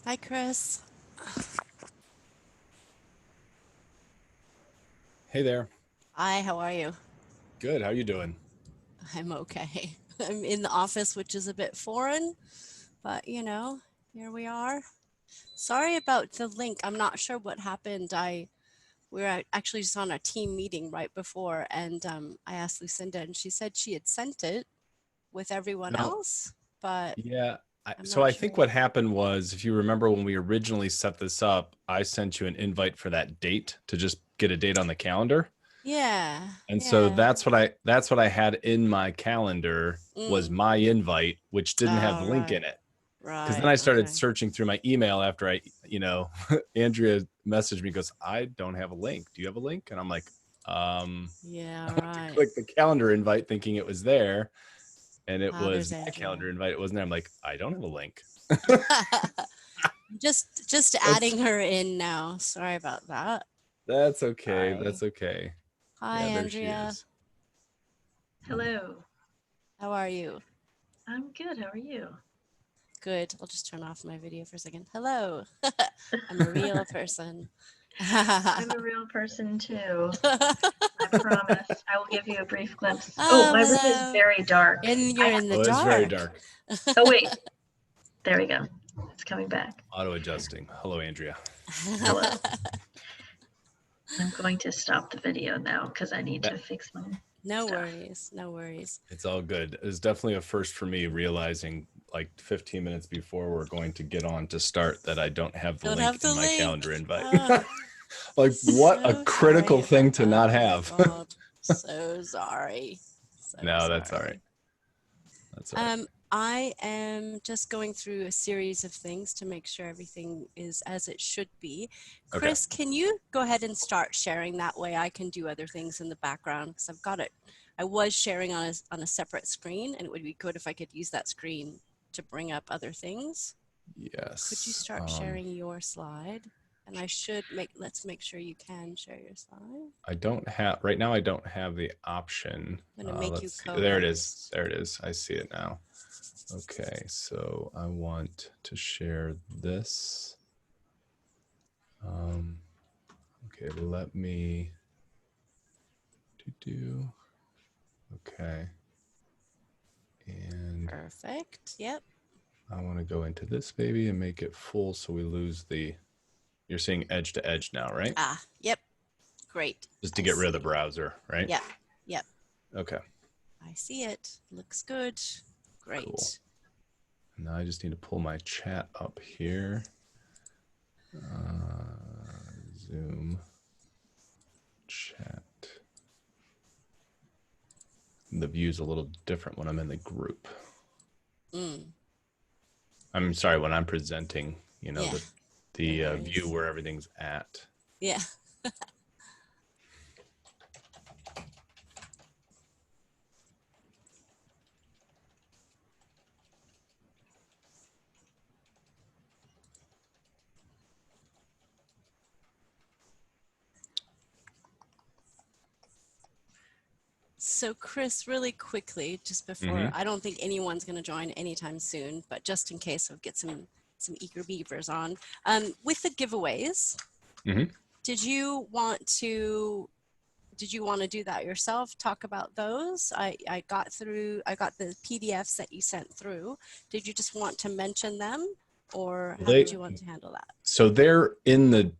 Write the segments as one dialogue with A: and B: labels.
A: Hi, Chris.
B: Hey there.
A: Hi, how are you?
B: Good. How you doing?
A: I'm okay. I'm in the office, which is a bit foreign, but here we are. Sorry about the link. I'm not sure what happened. We were actually just on a team meeting right before, and I asked Lucinda, and she said she had sent it with everyone
B: No.
A: else, but
B: Yeah.
A: I'm
B: So
A: not
B: I think
A: sure.
B: what happened was, if you remember when we originally set this up, I sent you an invite for that date to just get a date on the calendar.
A: Yeah,
B: And so
A: yeah.
B: that's what I had in my calendar was
A: Mm.
B: my invite, which didn't have
A: Oh,
B: the link
A: right,
B: in it. Because then
A: right.
B: I started
A: Okay.
B: searching through my email after Andrea messaged me, goes, I don't have a link. Do you have a link? And I'm like,
A: Yeah,
B: I went to
A: right.
B: click the calendar invite thinking it was there. And it
A: Ah,
B: was
A: there's
B: my
A: Andrea.
B: calendar invite. It wasn't there. I'm like, I don't have a link.
A: Just
B: That's
A: adding her in now. Sorry about that.
B: that's okay.
A: Hi.
B: That's okay.
A: Hi,
B: Yeah, there she
A: Andrea.
B: is.
C: Hello.
A: How are you?
C: I'm good. How are you?
A: Good. I'll just turn off my video for a second. Hello. I'm a real person. Oh,
C: I'm a real person too. I promise. I will give you a brief glimpse. Oh, my room is
A: hello.
C: very dark.
A: And
C: I
A: you're
C: have,
A: in the
B: Oh, it's very
A: dark.
B: dark.
C: oh wait, there we go. It's coming back.
B: Auto adjusting. Hello, Andrea.
C: Hello. I'm going to stop the video now because I need
B: That
C: to fix my
A: No
C: stuff.
A: worries. No worries.
B: it's all good. It's definitely a first for me realizing like 15 minutes before we're going to get on to start that I don't have the
A: Don't
B: link
A: have the
B: in my
A: link.
B: calendar invite.
A: Oh,
B: Like what a
A: so
B: critical
A: sorry
B: thing
A: about
B: to
A: that.
B: not
A: Oh my
B: have.
A: God. So sorry. So
B: No, that's all right.
A: sorry.
B: That's all right.
A: I am just going through a series of things to make sure everything is as it should be.
B: Okay.
A: Chris, can you go ahead and start sharing? That way I can do other things in the background because I've got it. I was sharing on a separate screen, and it would be good if I could use that screen to bring up other things. Could you
B: Yes.
A: start sharing your slide? And let's make sure you can share your slide.
B: I don't have right now. I don't have the option.
A: I'm going to make you
B: Let's see. There it is.
A: co-host.
B: There it is. I see it now. Okay, so I want to share this. Okay, let me do. Okay, and
A: Perfect. Yep.
B: I want to go into this baby and make it full so we lose the. You're seeing edge to edge now, right?
A: Ah, yep. Great.
B: Just to
A: I
B: get rid of
A: see.
B: the browser, right?
A: Yep. Yep.
B: Okay,
A: I see it. Looks good.
B: cool.
A: Great.
B: Now I just need to pull my chat up here. Zoom chat. The view's a little different when I'm in the group.
A: Mm.
B: I'm sorry, when I'm presenting,
A: Yeah. No
B: the view
A: worries.
B: where everything's at.
A: Yeah. So Chris, really quickly, just before,
B: Mm-hmm.
A: I don't think anyone's going to join anytime soon, but just in case, I'll get some eager beavers on. With the giveaways,
B: Mm-hmm.
A: did you want to do that yourself? Talk about those? I got the PDFs that you sent through. Did you just want to mention them, or how did you want to handle that
B: So they're in the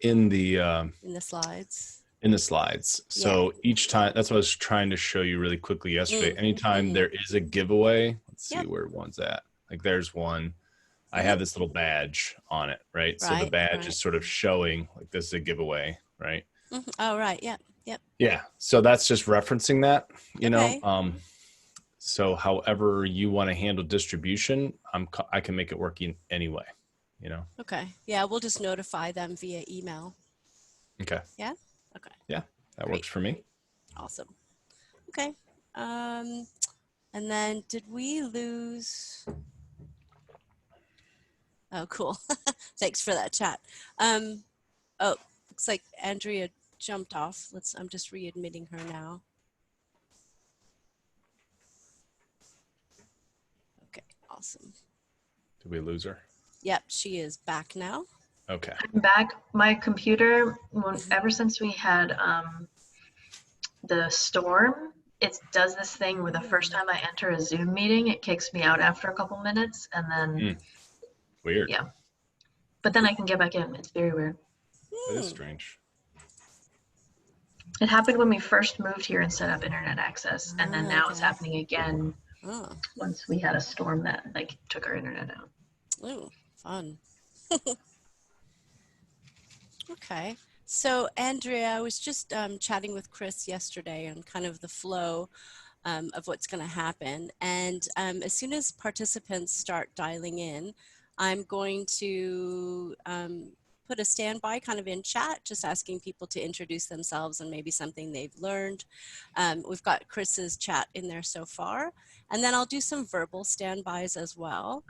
A: in the slides?
B: slides.
A: Yeah.
B: So each time, that's what I was trying to show you really quickly yesterday. Anytime
A: Mm-hmm.
B: there is a giveaway, let's see
A: Yep.
B: where one's at. Like there's one. I
A: Mm-hmm.
B: have this little badge on it, right? So the
A: Right.
B: badge
A: Right.
B: is sort of showing like this is a giveaway, right?
A: Mm-hmm. Oh, right. Yep. Yep.
B: Yeah. So that's just referencing that,
A: Okay.
B: So however you want to handle distribution, I can make it work in any way,
A: Okay. Yeah, we'll just notify them via email.
B: Okay.
A: Yeah. Okay.
B: Yeah, that
A: Great.
B: works for me.
A: Awesome. Okay. And then did we lose? Oh, cool. Thanks for that chat. Oh, looks like Andrea jumped off. I'm just readmitting her now. Okay, awesome.
B: Did we lose her?
A: Yep, she is back now.
B: Okay.
C: I'm back. My computer, ever since we had the storm, it does this thing where the first time I enter a Zoom meeting, it kicks me out after a couple minutes, and then
B: Weird.
C: yeah. But then I can get back in. It's very weird.
B: That is strange.
C: It happened when we first moved here and set up internet access, and then now it's
A: Okay.
C: happening again
A: Oh,
C: once we had a storm that like took our internet out.
A: ooh, fun. Okay. So, Andrea, I was just chatting with Chris yesterday on kind of the flow of what's going to happen. And as soon as participants start dialing in, I'm going to put a standby kind of in chat, just asking people to introduce themselves and maybe something they've learned. We've got Chris's chat in there so far. And then I'll do some verbal standbys as well.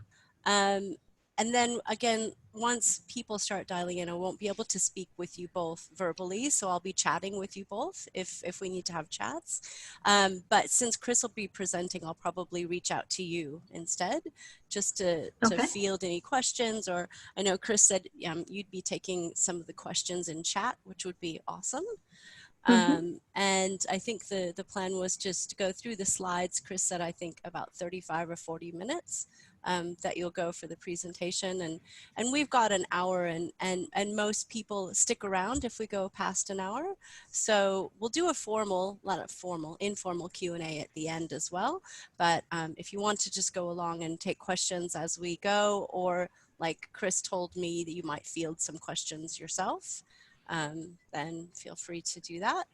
A: And then again, once people start dialing in, I won't be able to speak with you both verbally, so I'll be chatting with you both if we need to have chats. But since Chris will be presenting, I'll probably reach out to you instead, just to field any questions. Or I know Chris said you'd be taking some of the questions in chat, which would be awesome. And I think the plan was just to go through the slides. Chris said, I think about 35 or 40 minutes that you'll go for the presentation. And we've got an hour and most people stick around if we go past an hour. So we'll do a informal Q&A at the end as well. But if you want to just go along and take questions as we go, or like Chris told me that you might field some questions yourself, then feel free to do that.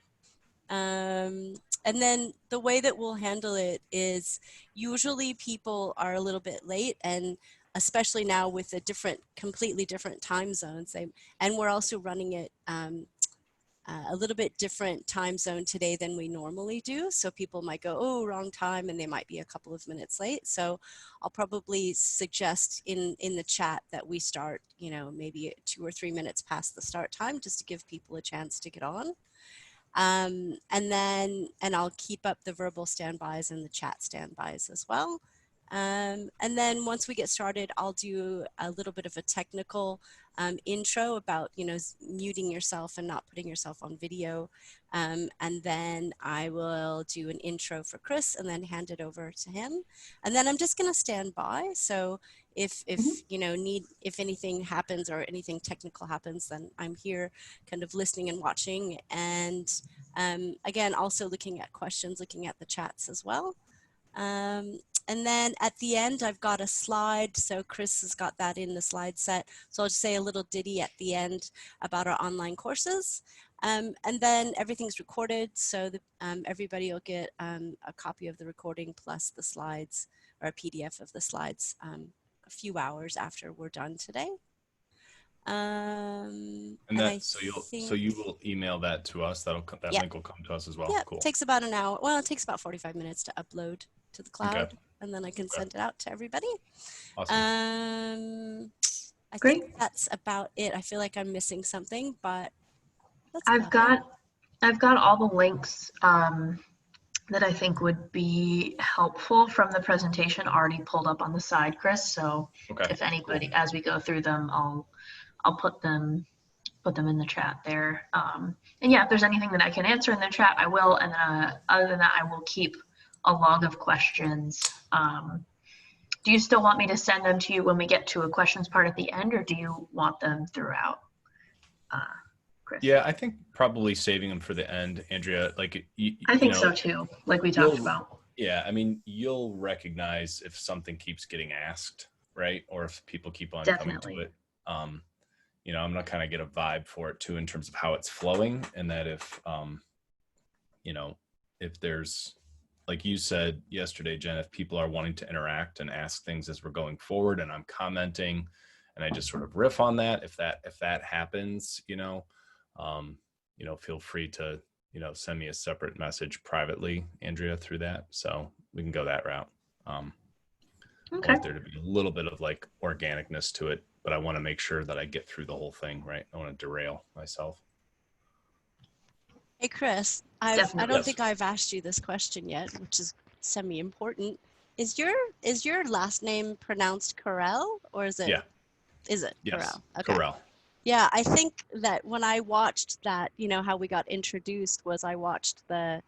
A: And then the way that we'll handle it is usually people are a little bit late, and especially now with the completely different time zones. And we're also running it a little bit different time zone today than we normally do. So people might go, oh, wrong time, and they might be a couple of minutes late. So I'll probably suggest in the chat that we start, maybe 2 or 3 minutes past the start time, just to give people a chance to get on. And I'll keep up the verbal standbys and the chat standbys as well. And then once we get started, I'll do a little bit of a technical intro about, muting yourself and not putting yourself on video. And then I will do an intro for Chris and then hand it over to him. And then I'm just going to stand by. So if anything happens or anything technical happens, then I'm here kind of listening and watching. And again, also looking at questions, looking at the chats as well. And then at the end, I've got a slide. So Chris has got that in the slide set. So I'll just say a little ditty at the end about our online courses. And then everything's recorded. So everybody will get a copy of the recording plus the slides, or a PDF of the slides a few hours after we're done today.
B: So you will email that to us. That link will come to us as well.
A: Yeah,
B: cool.
A: It takes about an hour. Well, it takes about 45 minutes to upload to the cloud,
B: okay.
A: And then I can send it out to everybody.
B: Awesome.
A: I think that's about it. I feel like I'm missing something, but that's
C: I've got all the links that I think would be helpful from the presentation already pulled up on the side, Chris. So if anybody, as we go through them, I'll put them in the chat there. And yeah, if there's anything that I can answer in the chat, I will. And other than that, I will keep a log of questions. Do you still want me to send them to you when we get to a questions part at the end, or do you want them throughout, Chris?
B: Yeah, I think probably saving them for the end, Andrea. Like
C: I think so too, like we talked about.
B: Yeah, I mean, you'll recognize if something keeps getting asked, right? Or if people keep on coming to it. I'm gonna kind of get a vibe for it too in terms of how it's flowing, and that if if there's, like you said yesterday, Jen, if people are wanting to interact and ask things as we're going forward, and I'm commenting, and I just sort of riff on that, if that happens, feel free to send me a separate message privately, Andrea, through that, so we can go that route. I want there to be a little bit of like organicness to it, but I want to make sure that I get through the whole thing, right? I want to derail myself.
A: Hey, Chris, I don't think I've asked you this question yet, which is semi-important. Is your last name pronounced Corell, or is it?
B: Yeah.
A: Is it?
B: Yes.
A: Corell. Okay.
B: Corell.
A: Yeah, I think that when I watched that, you know, how we got introduced was I watched the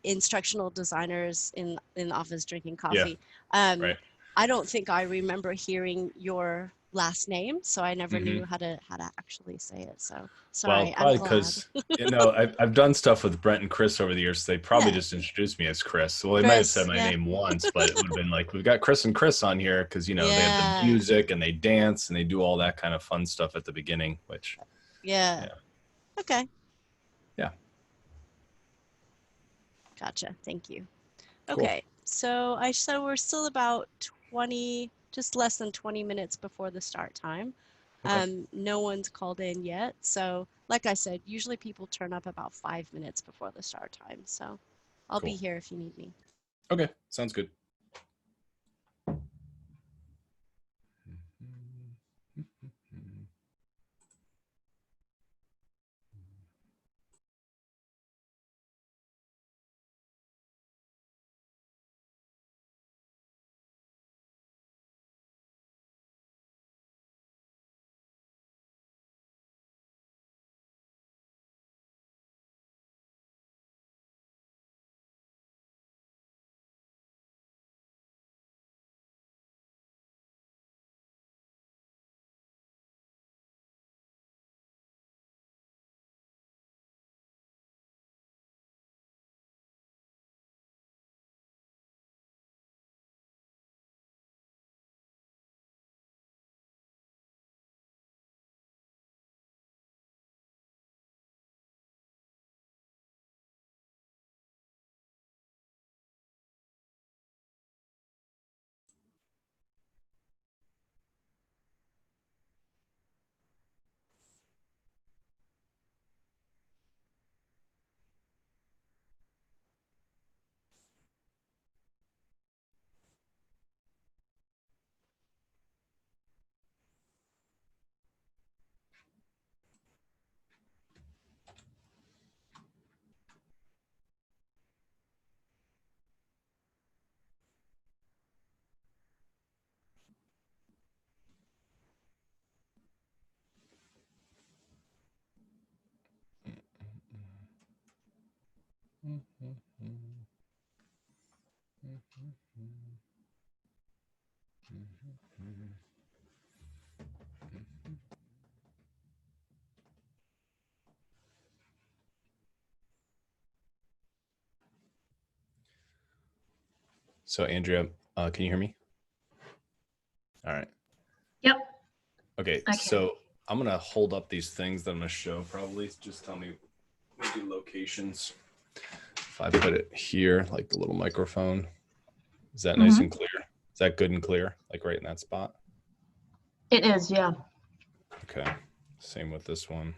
A: instructional designers in the office drinking coffee.
B: Right.
A: I don't think I remember hearing your last name, so I never knew how to actually say it. So sorry,
B: Well, probably
A: I'm glad.
B: because I've done stuff with Brent and Chris over the years. So they probably just introduced me as Chris. Well, they might have said my name once, but it would have been like, we've got Chris and Chris on here because they have the music and they dance and they do all that kind of fun stuff at the beginning. Which
A: Okay.
B: Yeah.
A: Gotcha. Thank you.
B: Cool.
A: Okay, so we're still about 20, just less than 20 minutes before the start time.
B: Okay.
A: No one's called in yet. So like I said, usually people turn up about 5 minutes before the start time. So I'll be here if you need me.
B: Okay, sounds good. So Andrea, can you hear me? All right.
C: Yep.
B: Okay, so I'm gonna hold up these things that I'm gonna show probably. Just tell me maybe locations. If I put it here, like the little microphone, is that nice and clear? Is that good and clear? Like right in that spot?
C: It is, yeah.
B: Okay. Same with this one.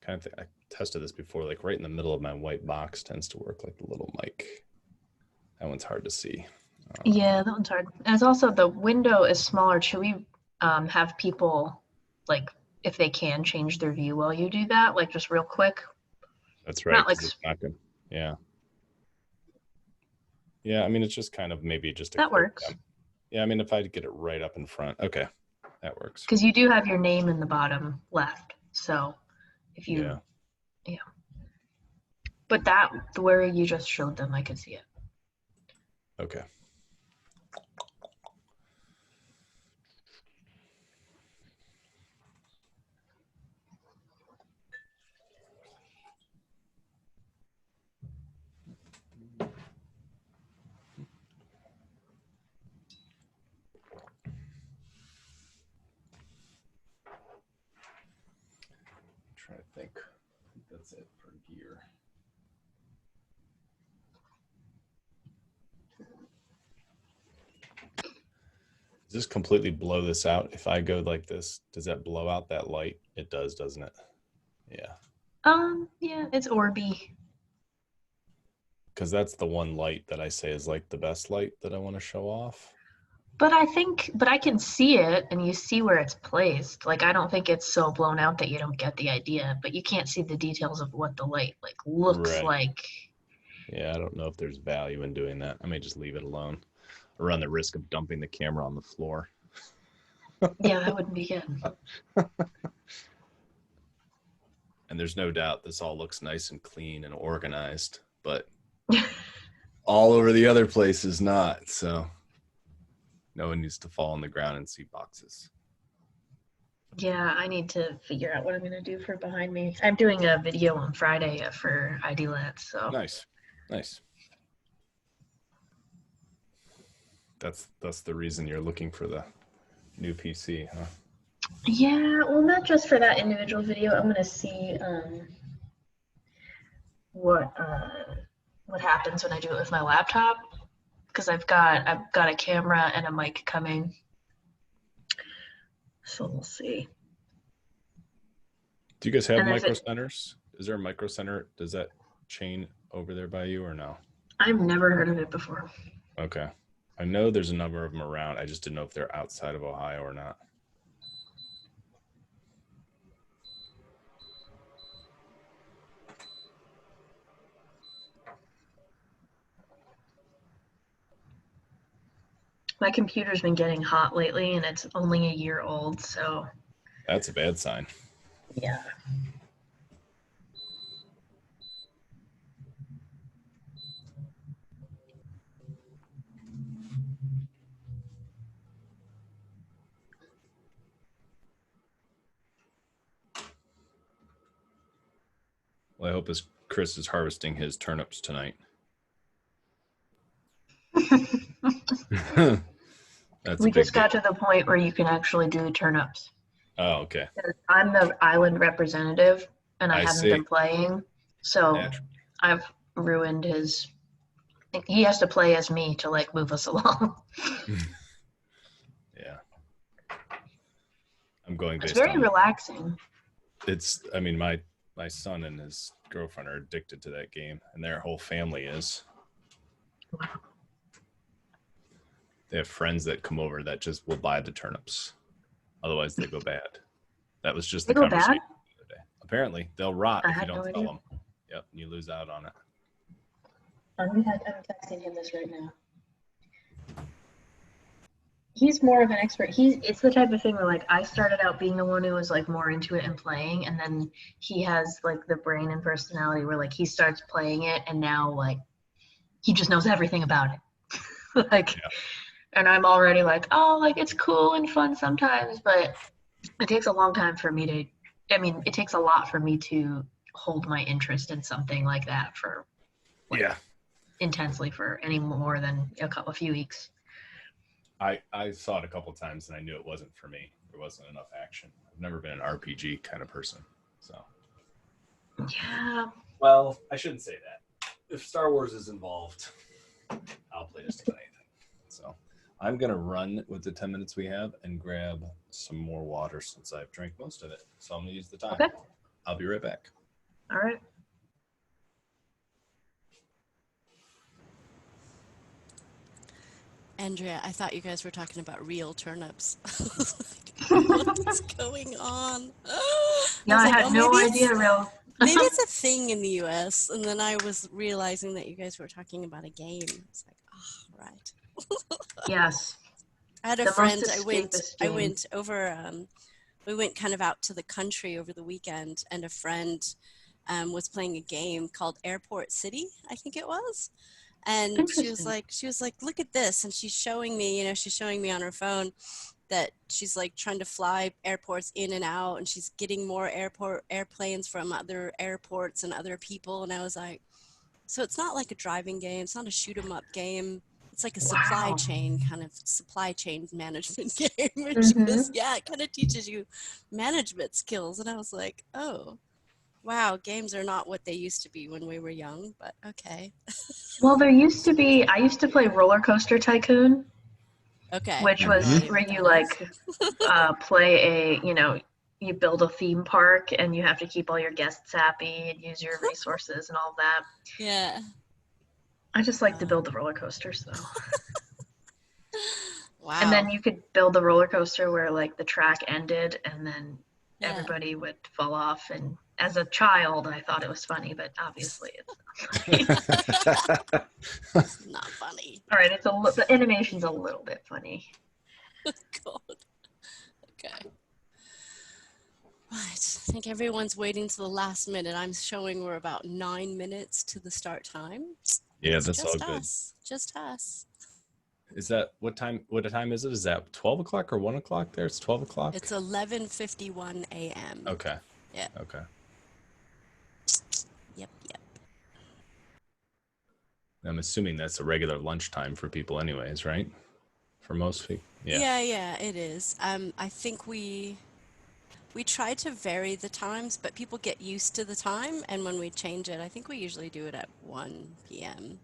B: Kind of I tested this before, like right in the middle of my white box tends to work like the little mic. That one's hard to see.
C: Yeah, that one's hard. And it's also, the window is smaller. Should we have people, like, if they can, change their view while you do that, like just real quick?
B: That's right. It's not good. Yeah. Yeah, I mean, it's just kind of maybe just
C: that works.
B: Yeah, I mean, if I get it right up in front, okay, that works.
C: Because you do have your name in the bottom left, so if you, yeah. But that, where you just showed them, I could see it.
B: Okay. I think that's it for gear. Does this completely blow this out? If I go like this, does that blow out that light? It does, doesn't it? Yeah.
C: Yeah, it's Orby.
B: Because that's the one light that I say is like the best light that I want to show off.
C: But I can see it, and you see where it's placed. Like, I don't think it's so blown out that you don't get the idea, but you can't see the details of what the light like looks like.
B: Yeah, I don't know if there's value in doing that. I may just leave it alone. run the risk of dumping the camera on the floor.
C: Yeah, that wouldn't be good.
B: And there's no doubt this all looks nice and clean and organized, but all over the other place is not. So no one needs to fall on the ground and see boxes.
C: Yeah, I need to figure out what I'm going to do for behind me. I'm doing a video on Friday for IDLAT, so.
B: Nice. That's the reason you're looking for the new PC, huh?
C: Yeah, well, not just for that individual video. I'm going to see what happens when I do it with my laptop, because I've got a camera and a mic coming. So we'll see.
B: Do you guys have micro centers? Is there a micro center? Does that chain over there by you or no?
C: I've never heard of it before.
B: Okay. I know there's a number of them around. I just didn't know if they're outside of Ohio or not.
C: My computer's been getting hot lately, and it's only a year old, so.
B: That's a bad sign.
C: Yeah.
B: Well, I hope Chris is harvesting his turnips tonight.
C: We just got to the point where you can actually do turnips.
B: Oh, okay.
C: I'm the island representative, and I haven't been playing, so I've ruined his. He has to play as me to like move us along.
B: Yeah, I'm going.
C: It's very relaxing.
B: I mean, my son and his girlfriend are addicted to that game, and their whole family is.
C: Wow.
B: They have friends that come over that just will buy the turnips. Otherwise, they go bad. That was just the conversation the other day. Apparently, they'll rot if you don't sell them. Yep, you lose out on it.
C: I'm texting him this right now. He's more of an expert. It's the type of thing where like I started out being the one who was like more into it and playing, and then he has like the brain and personality where like he starts playing it, and now like he just knows everything about it. Like. Yeah. And I'm already like, oh, like it's cool and fun sometimes, but it takes a long time for me to, it takes a lot for me to hold my interest in something like that for intensely for any more than a few weeks.
B: I saw it a couple of times and I knew it wasn't for me. There wasn't enough action. I've never been an RPG kind of person, so.
C: Yeah.
B: Well, I shouldn't say that. If Star Wars is involved, I'll play just about anything. So. I'm going to run with the 10 minutes we have and grab some more water since I've drank most of it. So I'm going to use the time.
C: Okay.
B: I'll be right back.
C: All right.
A: Andrea, I thought you guys were talking about real turnips. What's going on?
C: No, I had no idea.
A: Maybe it's a thing in the U.S. And then I was realizing that you guys were talking about a game. It's like, oh, right.
C: Yes.
A: I had a friend. I went over. We went kind of out to the country over the weekend, and a friend was playing a game called Airport City, I think it was. And she was like, look at this, and she's showing me on her phone that she's like trying to fly airports in and out, and she's getting more airplanes from other airports and other people. And I was like, so it's not like a driving game. It's not a shoot 'em up game. It's like a supply chain management game, which is, it kind of teaches you management skills. And I was like, oh, wow, games are not what they used to be when we were young, but okay.
C: Well, I used to play Roller Coaster Tycoon.
A: Okay.
C: Which was where you like play you build a theme park and you have to keep all your guests happy and use your resources and all that.
A: Yeah.
C: I just like to build the roller coasters though.
A: Wow.
C: And then you could build the roller coaster where like the track ended and then everybody would fall off. And as a child, I thought it was funny, but obviously it's
A: not funny.
C: All right, the animation's a little bit funny.
A: God. Okay. Right. I think everyone's waiting to the last minute. I'm showing we're about 9 minutes to the start time.
B: Yeah,
A: it's
B: that's all
A: just
B: good.
A: Just us.
B: Is that what time is it? Is that 12 o'clock or 1 o'clock there? It's 12 o'clock?
A: It's 11:51 a.m.
B: Okay.
A: Yeah.
B: Okay.
A: Yep.
B: I'm assuming that's a regular lunchtime for people anyways, right? For most people.
A: Yeah, it is. I think we try to vary the times, but people get used to the time, and when we change it, I think we usually do it at 1 p.m.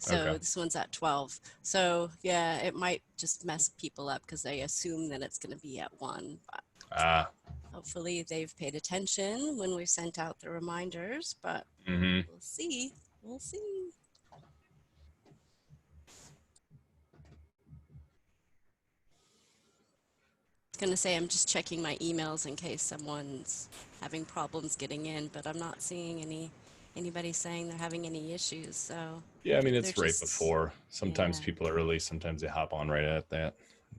A: So this one's at 12. So yeah, it might just mess people up because they assume that it's going to be at 1. But hopefully they've paid attention when we sent out the reminders, but we'll see. We'll see. Going to say I'm just checking my emails in case someone's having problems getting in, but I'm not seeing anybody saying they're having any issues. So
B: yeah, I mean it's right before. Sometimes people are early, sometimes they hop on right at that,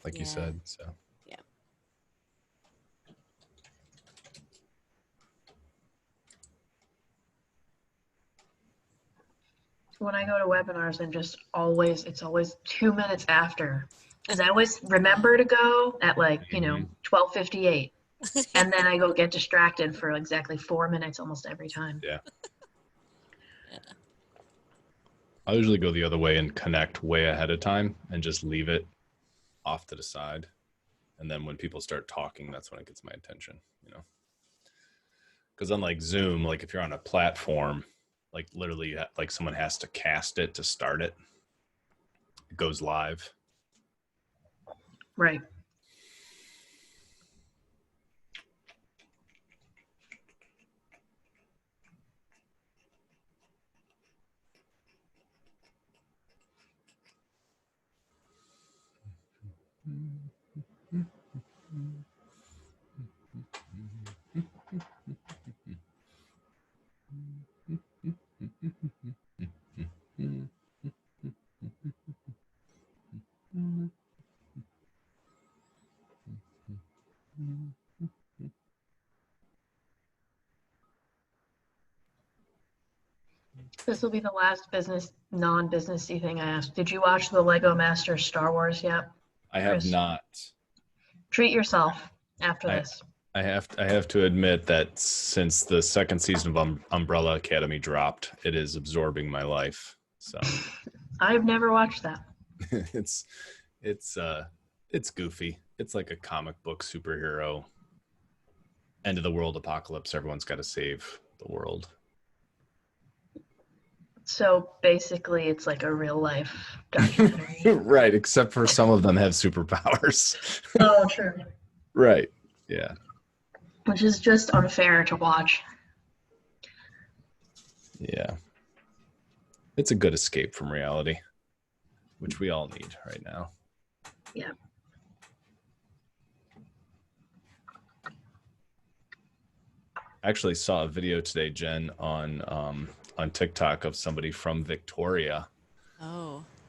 B: like you said. So
A: yeah.
C: When I go to webinars, it's always 2 minutes after. Because I always remember to go at 12:58. And then I go get distracted for exactly 4 minutes almost every time.
B: Yeah. I usually go the other way and connect way ahead of time and just leave it off to the side. And then when people start talking, that's when it gets my attention, Because unlike Zoom, like if you're on a platform, like literally like someone has to cast it to start it. It goes live.
C: Right. This will be the last non-businessy thing I asked. Did you watch the Lego Masters Star Wars yet?
B: I have not.
C: Treat yourself after this.
B: I have to admit that since the second season of Umbrella Academy dropped, it is absorbing my life. So
C: I've never watched that.
B: It's goofy. It's like a comic book superhero end of the world apocalypse. Everyone's got to save the world.
C: So basically it's like a real life documentary.
B: Right, except for some of them have superpowers.
C: Oh, true.
B: Right. Yeah.
C: Which is just unfair to watch.
B: Yeah. It's a good escape from reality, which we all need right now.
C: Yeah.
B: I actually saw a video today, Jen, on TikTok of somebody from Victoria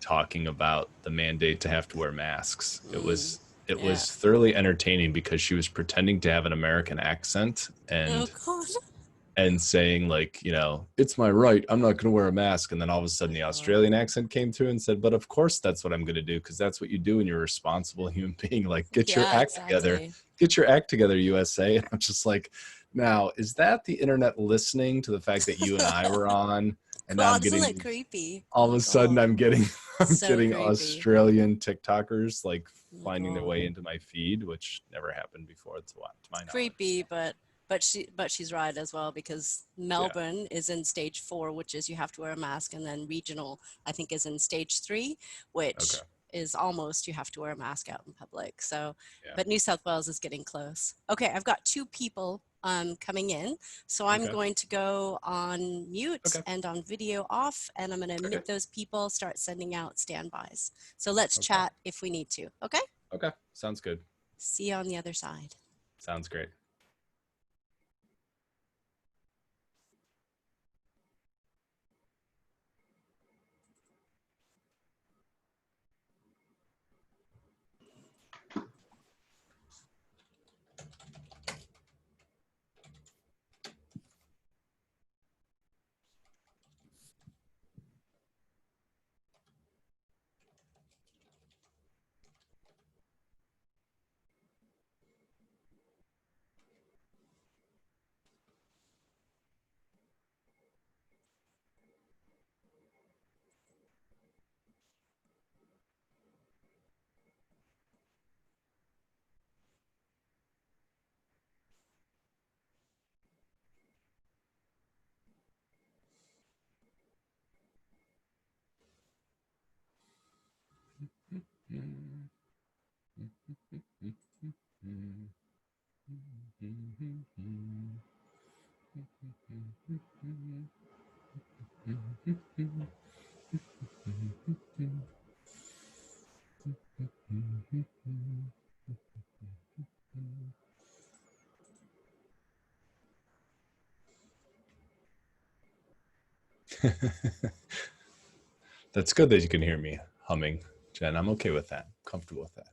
B: talking about the mandate to have to wear masks. It was thoroughly entertaining because she was pretending to have an American accent and saying like, it's my right, I'm not going to wear a mask. And then all of a sudden the Australian accent came through and said, but of course that's what I'm going to do, because that's what you do when you're a responsible human being. Like, get your act together. Get your act together, USA. And I'm just like, now, is that the internet listening to the fact that you and I were on? And now I'm getting
A: creepy.
B: All of a sudden I'm getting
A: creepy.
B: Australian TikTokers like finding their way into my feed, which never happened before. To my knowledge.
A: Creepy, but she's right as well, because Melbourne is in stage 4, which is you have to wear a mask, and then regional I think is in stage 3, which is almost you have to wear a mask out in public. So but New South Wales is getting close. Okay, I've got 2 people coming in, so I'm going to go on mute and on video off, and I'm going to admit those people, start sending out standbys. So let's chat if we need to. Okay,
B: sounds good.
A: See you on the other side.
B: Sounds great. That's good that you can hear me humming, Jen. I'm okay with that. Comfortable with that.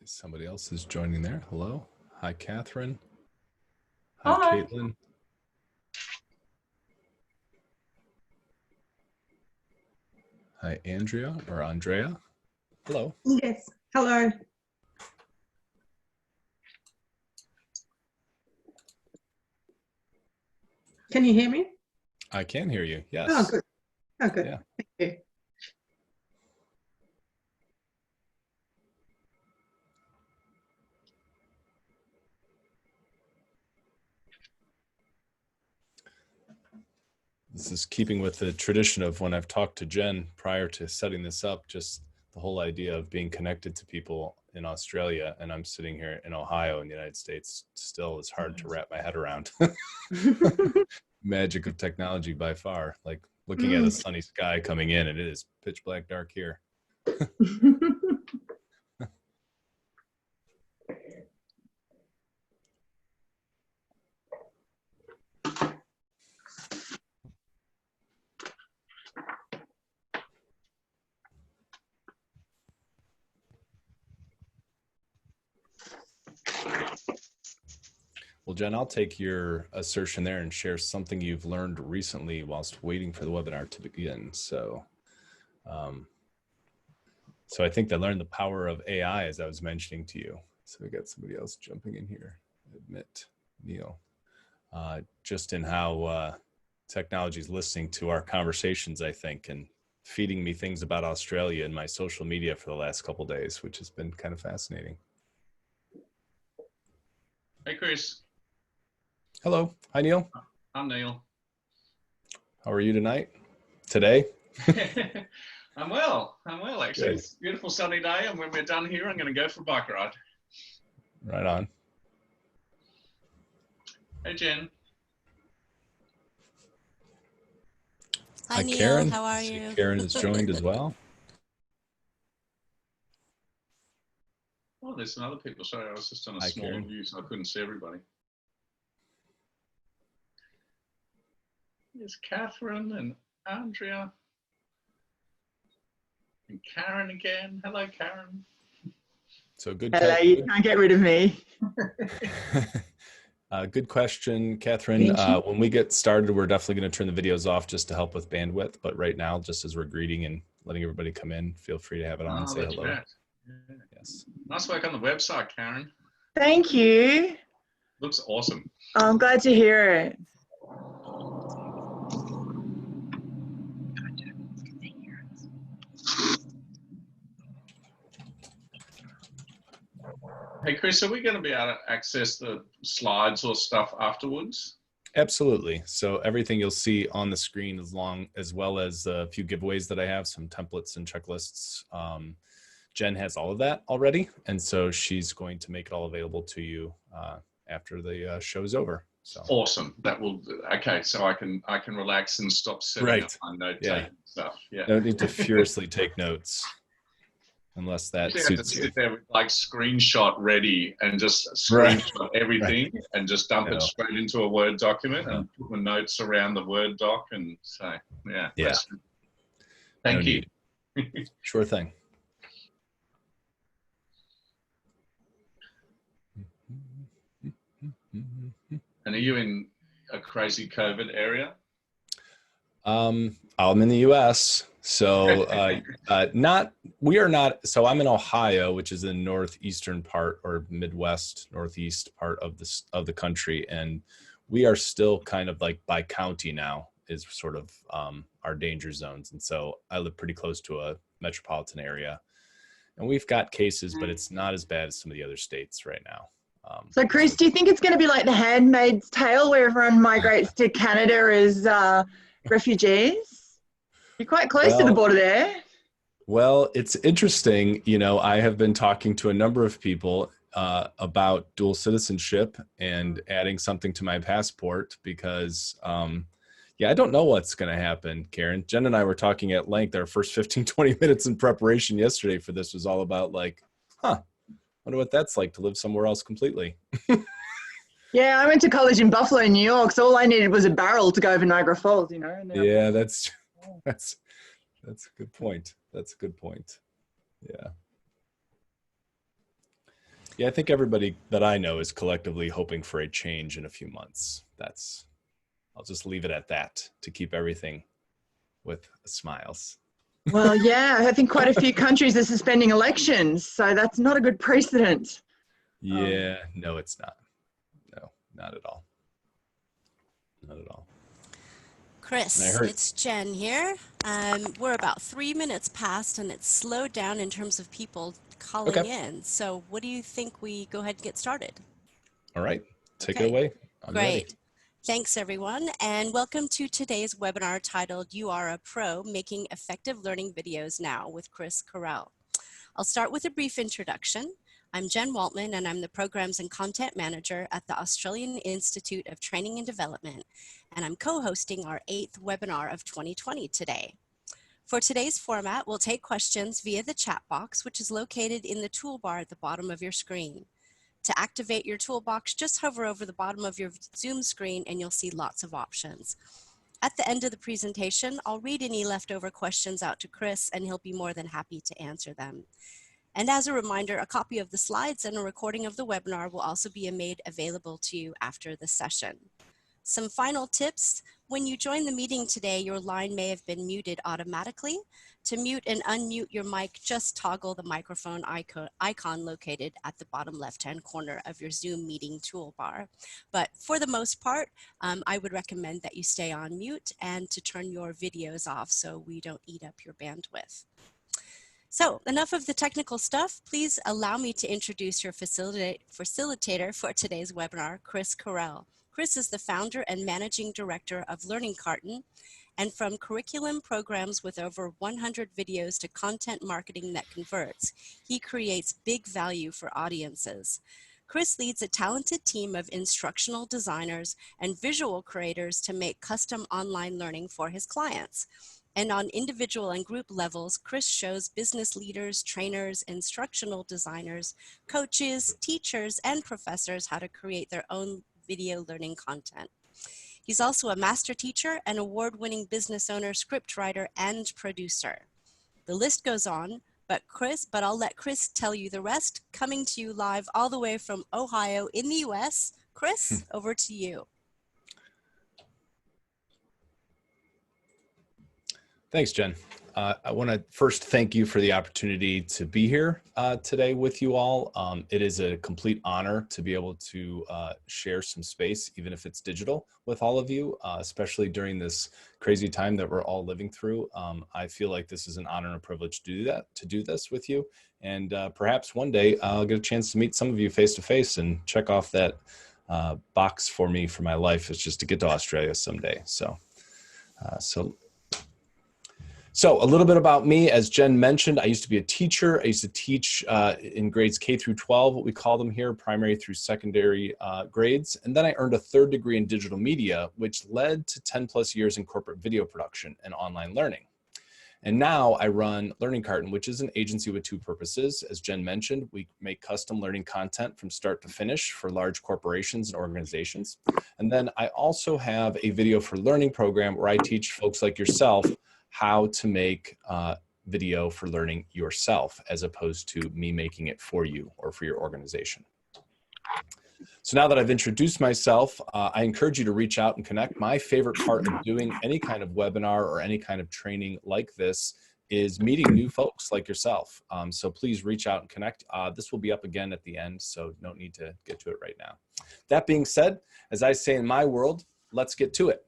B: Somebody else is joining there. Hello. Hi, Catherine. Hi, Caitlin. Hi, Andrea or Andrea. Hello.
D: Yes. Hello. Can you hear me?
B: I can hear you. Yes.
D: Oh, good. Oh, good.
B: Yeah.
D: Thank you.
B: This is keeping with the tradition of when I've talked to Jen prior to setting this up, just the whole idea of being connected to people in Australia, and I'm sitting here in Ohio in the United States. Still, it's hard to wrap my head around. Magic of technology by far. Like looking at a sunny sky coming in, and it is pitch black dark here. Well, Jen, I'll take your assertion there and share something you've learned recently whilst waiting for the webinar to begin. So I think I learned the power of AI as I was mentioning to you. So we got somebody else jumping in here. Admit, Neil. Just in how technology is listening to our conversations, I think, and feeding me things about Australia in my social media for the last couple of days, which has been kind of fascinating.
E: Hey, Chris.
B: Hello. Hi, Neil.
E: I'm Neil.
B: How are you tonight? Today?
E: I'm well, actually. Good. It's a beautiful sunny day, and when we're done here, I'm going to go for a bike ride.
B: Right on.
E: Hey, Jen.
A: Hi, Neil.
B: Karen.
A: How are you?
B: Karen has joined as well.
E: Oh, there's some other people. Sorry, I was just on a smaller view, so I couldn't see everybody. There's Catherine and Andrea. And Karen again. Hello, Karen.
B: So good.
D: Hello, you can't get rid of me.
B: Good question, Catherine. When we get started, we're definitely going to turn the videos off just to help with bandwidth. But right now, just as we're greeting and letting everybody come in, feel free to have it on and say hello.
E: Right. Yeah. Yes. Nice work on the website, Karen.
D: Thank you.
E: Looks awesome.
D: I'm glad to hear it.
E: Hey, Chris, are we going to be able to access the slides or stuff afterwards?
B: Absolutely. So everything you'll see on the screen, as well as a few giveaways that I have, some templates and checklists. Jen has all of that already, and so she's going to make it all available to you after the show is over. So
E: awesome. That will okay. So I can relax and stop setting up my note taking stuff. Yeah.
B: No need to furiously take notes. Unless that suits you.
E: Sit there with like screenshot ready and just screenshot everything and just dump it straight into a Word document and put the notes around the Word doc and say, yeah. Thank you.
B: Sure thing.
E: And are you in a crazy COVID area?
B: I'm in the US. So we are not. So I'm in Ohio, which is in northeastern part or Midwest, northeast part of the country. And we are still kind of like by county now. is sort of our danger zones. And so I live pretty close to a metropolitan area, and we've got cases, but it's not as bad as some of the other states right now.
D: So Chris, do you think it's going to be like The Handmaid's Tale, where everyone migrates to Canada as refugees? You're quite close to the border there.
B: Well, it's interesting. You know, I have been talking to a number of people about dual citizenship and adding something to my passport because, yeah, I don't know what's going to happen, Karen. Jen and I were talking at length. Our first 15, 20 minutes in preparation yesterday for this was all about like, wonder what that's like to live somewhere else completely.
D: Yeah, I went to college in Buffalo, New York, so all I needed was a barrel to go over Niagara Falls, you know.
B: Yeah, that's a good point. That's a good point. Yeah. Yeah, I think everybody that I know is collectively hoping for a change in a few months. I'll just leave it at that to keep everything with smiles.
D: Well, yeah, I think quite a few countries are suspending elections, so that's not a good precedent.
B: Yeah, no, it's not. No, not at all. Not at all.
A: Chris, it's Jen here. We're about 3 minutes past, and it's slowed down in terms of people calling in. So what do you think we go ahead and get started?
B: All right, take it away. I'm
A: Great.
B: ready.
A: Thanks, everyone, and welcome to today's webinar titled You Are a Pro, Making Effective Learning Videos Now with Chris Karel. I'll start with a brief introduction. I'm Jen Waltman, and I'm the Programs and Content Manager at the Australian Institute of Training and Development, and I'm co-hosting our 8th webinar of 2020 today. For today's format, we'll take questions via the chat box, which is located in the toolbar at the bottom of your screen. To activate your toolbox, just hover over the bottom of your Zoom screen and you'll see lots of options. At the end of the presentation, I'll read any leftover questions out to Chris and he'll be more than happy to answer them. And as a reminder, a copy of the slides and a recording of the webinar will also be made available to you after the session. Some final tips: when you join the meeting today, your line may have been muted automatically. To mute and unmute your mic, just toggle the microphone icon located at the bottom left-hand corner of your Zoom meeting toolbar. But for the most part, I would recommend that you stay on mute and to turn your videos off so we don't eat up your bandwidth. So enough of the technical stuff. Please allow me to introduce your facilitator for today's webinar, Chris Karel. Chris is the founder and managing director of Learning Carton, and from curriculum programs with over 100 videos to content marketing that converts, he creates big value for audiences. Chris leads a talented team of instructional designers and visual creators to make custom online learning for his clients. And on individual and group levels, Chris shows business leaders, trainers, instructional designers, coaches, teachers, and professors how to create their own video learning content. He's also a master teacher, an award-winning business owner, scriptwriter, and producer. The list goes on, but I'll let Chris tell you the rest. Coming to you live all the way from Ohio in the US. Chris, over to you.
B: Thanks, Jen. I want to first thank you for the opportunity to be here today with you all. It is a complete honor to be able to share some space, even if it's digital, with all of you, especially during this crazy time that we're all living through. I feel like this is an honor and a privilege to do this with you. And perhaps one day I'll get a chance to meet some of you face to face and check off that box for me for my life is just to get to Australia someday. So a little bit about me. As Jen mentioned, I used to be a teacher. I used to teach in grades K through 12, what we call them here, primary through secondary grades. And then I earned a 3rd degree in digital media, which led to 10 plus years in corporate video production and online learning. And now I run Learning Carton, which is an agency with 2 purposes. As Jen mentioned, we make custom learning content from start to finish for large corporations and organizations. And then I also have a video for learning program where I teach folks like yourself how to make video for learning yourself, as opposed to me making it for you or for your organization. So now that I've introduced myself, I encourage you to reach out and connect. My favorite part of doing any kind of webinar or any kind of training like this is meeting new folks like yourself. So please reach out and connect. This will be up again at the end, so no need to get to it right now. That being said, as I say in my world, let's get to it.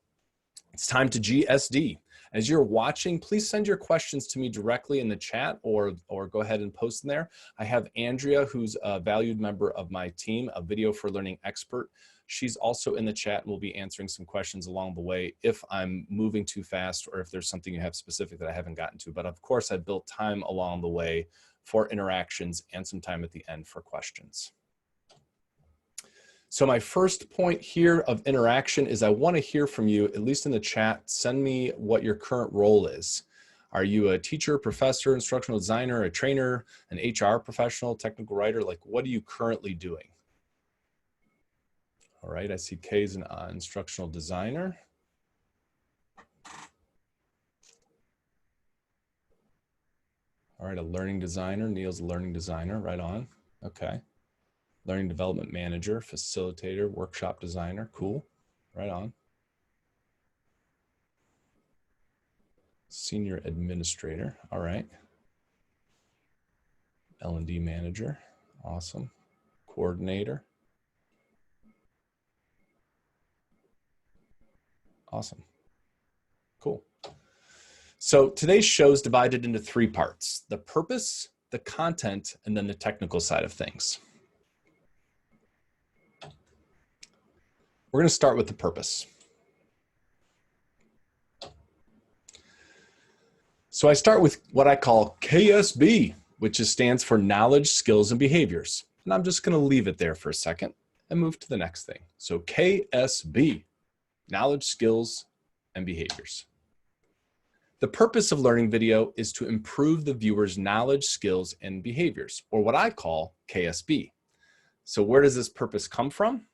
B: It's time to GSD. As you're watching, please send your questions to me directly in the chat or go ahead and post them there. I have Andrea, who's a valued member of my team, a video for learning expert. She's also in the chat and will be answering some questions along the way if I'm moving too fast or if there's something you have specific that I haven't gotten to. But of course, I've built time along the way for interactions and some time at the end for questions. So my first point here of interaction is I want to hear from you, at least in the chat. Send me what your current role is. Are you a teacher, professor, instructional designer, a trainer, an HR professional, technical writer? Like, what are you currently doing? All right, I see Kay's an instructional designer. All right, a learning designer. Neil's a learning designer, right on. Okay. Learning development manager, facilitator, workshop designer. Cool, right on. Senior administrator, all right. L&D manager, awesome. Coordinator. Awesome, cool. So today's show is divided into 3 parts: the purpose, the content, and then the technical side of things. We're going to start with the purpose. So I start with what I call KSB, which stands for knowledge, skills, and behaviors. And I'm just going to leave it there for a second and move to the next thing. So KSB, knowledge, skills, and behaviors. The purpose of learning video is to improve the viewer's knowledge, skills, and behaviors, or what I call KSB. So where does this purpose come from?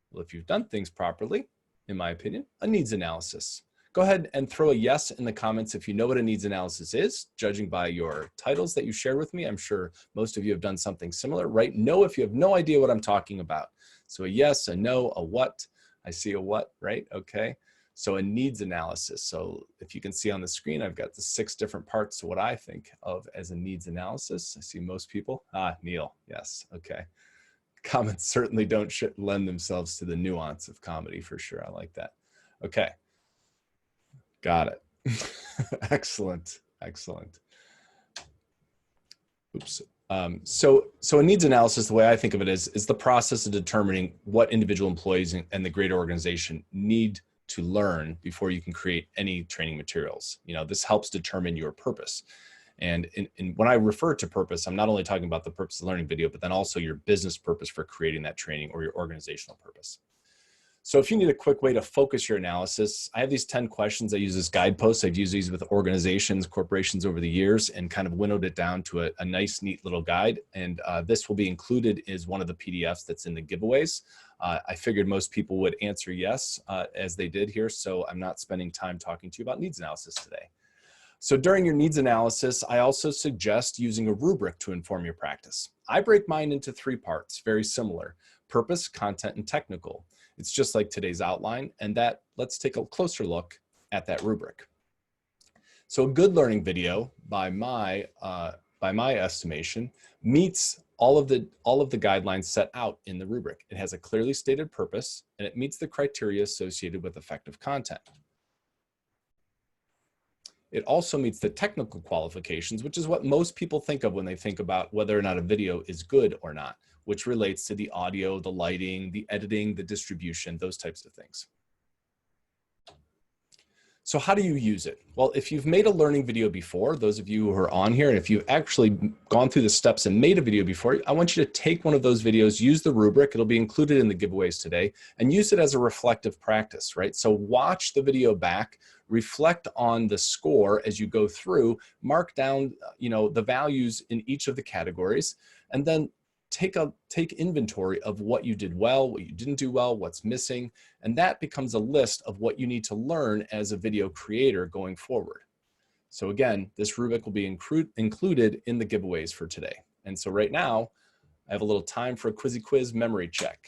B: Well, if you've done things properly, in my opinion, a needs analysis. Go ahead and throw a yes in the comments if you know what a needs analysis is, judging by your titles that you shared with me. I'm sure most of you have done something similar. Write no if you have no idea what I'm talking about. So a yes, a no, a what. I see a what, right? Okay. So a needs analysis. So if you can see on the screen, I've got the 6 different parts to what I think of as a needs analysis. I see most people. Neil, yes, okay. Comments certainly don't lend themselves to the nuance of comedy for sure. I like that. Okay. Got it. Excellent. Excellent. Oops. So a needs analysis, the way I think of it is the process of determining what individual employees and the greater organization need to learn before you can create any training materials. You know, this helps determine your purpose. And when I refer to purpose, I'm not only talking about the purpose of learning video, but then also your business purpose for creating that training or your organizational purpose. So if you need a quick way to focus your analysis, I have these 10 questions. I use as guideposts. I've used these with organizations, corporations over the years and kind of winnowed it down to a nice, neat little guide. And this will be included as one of the PDFs that's in the giveaways. I figured most people would answer yes, as they did here. So I'm not spending time talking to you about needs analysis today. So during your needs analysis, I also suggest using a rubric to inform your practice. I break mine into 3 parts, very similar: purpose, content, and technical. It's just like today's outline, and let's take a closer look at that rubric. So a good learning video, by my estimation, meets all of the guidelines set out in the rubric. It has a clearly stated purpose, and it meets the criteria associated with effective content. It also meets the technical qualifications, which is what most people think of when they think about whether or not a video is good or not, which relates to the audio, the lighting, the editing, the distribution, those types of things. So how do you use it? Well, if you've made a learning video before, those of you who are on here, and if you've actually gone through the steps and made a video before, I want you to take one of those videos, use the rubric, it'll be included in the giveaways today, and use it as a reflective practice, right? So watch the video back, reflect on the score as you go through, mark down, the values in each of the categories, and then take inventory of what you did well, what you didn't do well, what's missing, and that becomes a list of what you need to learn as a video creator going forward. So again, this rubric will be included in the giveaways for today. And so right now, I have a little time for a quizzy quiz memory check.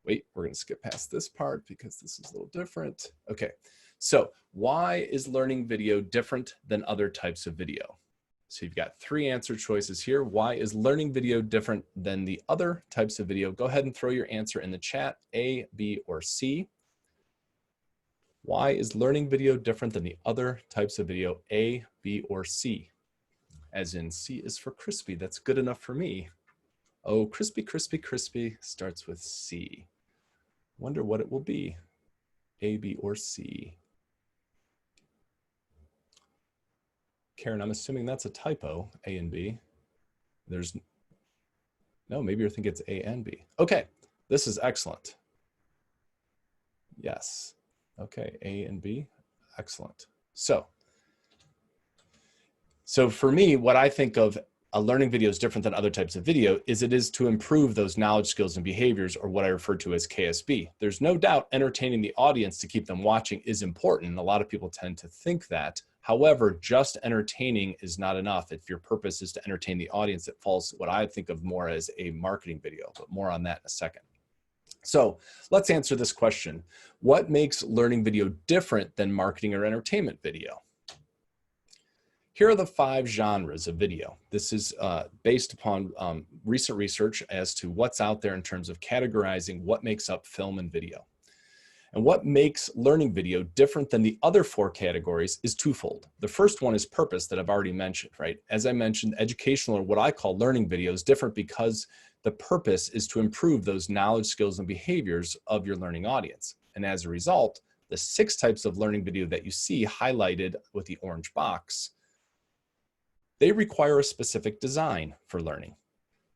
B: Wait, we're gonna skip past this part because this is a little different. Okay, so why is learning video different than other types of video? So you've got 3 answer choices here. Why is learning video different than the other types of video? Go ahead and throw your answer in the chat, A, B, or C. Why is learning video different than the other types of video, A, B, or C? As in, C is for crispy. That's good enough for me. Oh, crispy, crispy, crispy starts with C. Wonder what it will be, A, B, or C. Karen, I'm assuming that's a typo, A and B. No, maybe you're thinking it's A and B. Okay, this is excellent. Yes, okay, A and B, excellent. So for me, what I think of a learning video is different than other types of video is it is to improve those knowledge, skills, and behaviors, or what I refer to as KSB. There's no doubt entertaining the audience to keep them watching is important. A lot of people tend to think that. However, just entertaining is not enough. If your purpose is to entertain the audience, it falls what I think of more as a marketing video, but more on that in a second. So let's answer this question. What makes learning video different than marketing or entertainment video? Here are the 5 genres of video. This is based upon recent research as to what's out there in terms of categorizing what makes up film and video. And what makes learning video different than the other 4 categories is twofold. The first one is purpose that I've already mentioned, right? As I mentioned, educational or what I call learning video is different because the purpose is to improve those knowledge, skills, and behaviors of your learning audience. And as a result, the 6 types of learning video that you see highlighted with the orange box, they require a specific design for learning.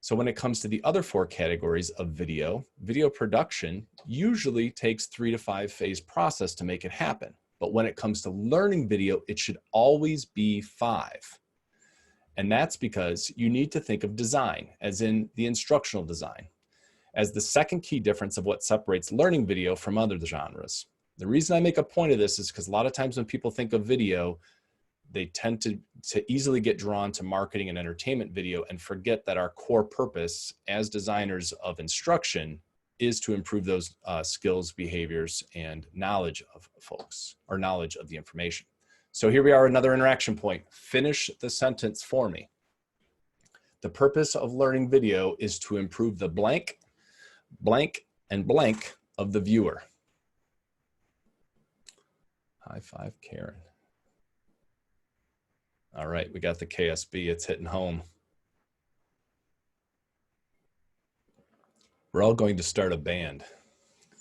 B: So when it comes to the other 4 categories of video, video production usually takes 3 to 5 phase process to make it happen. But when it comes to learning video, it should always be 5. And that's because you need to think of design, as in the instructional design, as the second key difference of what separates learning video from other genres. The reason I make a point of this is because a lot of times when people think of video, they tend to easily get drawn to marketing and entertainment video and forget that our core purpose as designers of instruction is to improve those skills, behaviors, and knowledge of folks, or knowledge of the information. So here we are, another interaction point. Finish the sentence for me. The purpose of learning video is to improve the blank, blank, and blank of the viewer. High five, Karen. All right, we got the KSB, it's hitting home. We're all going to start a band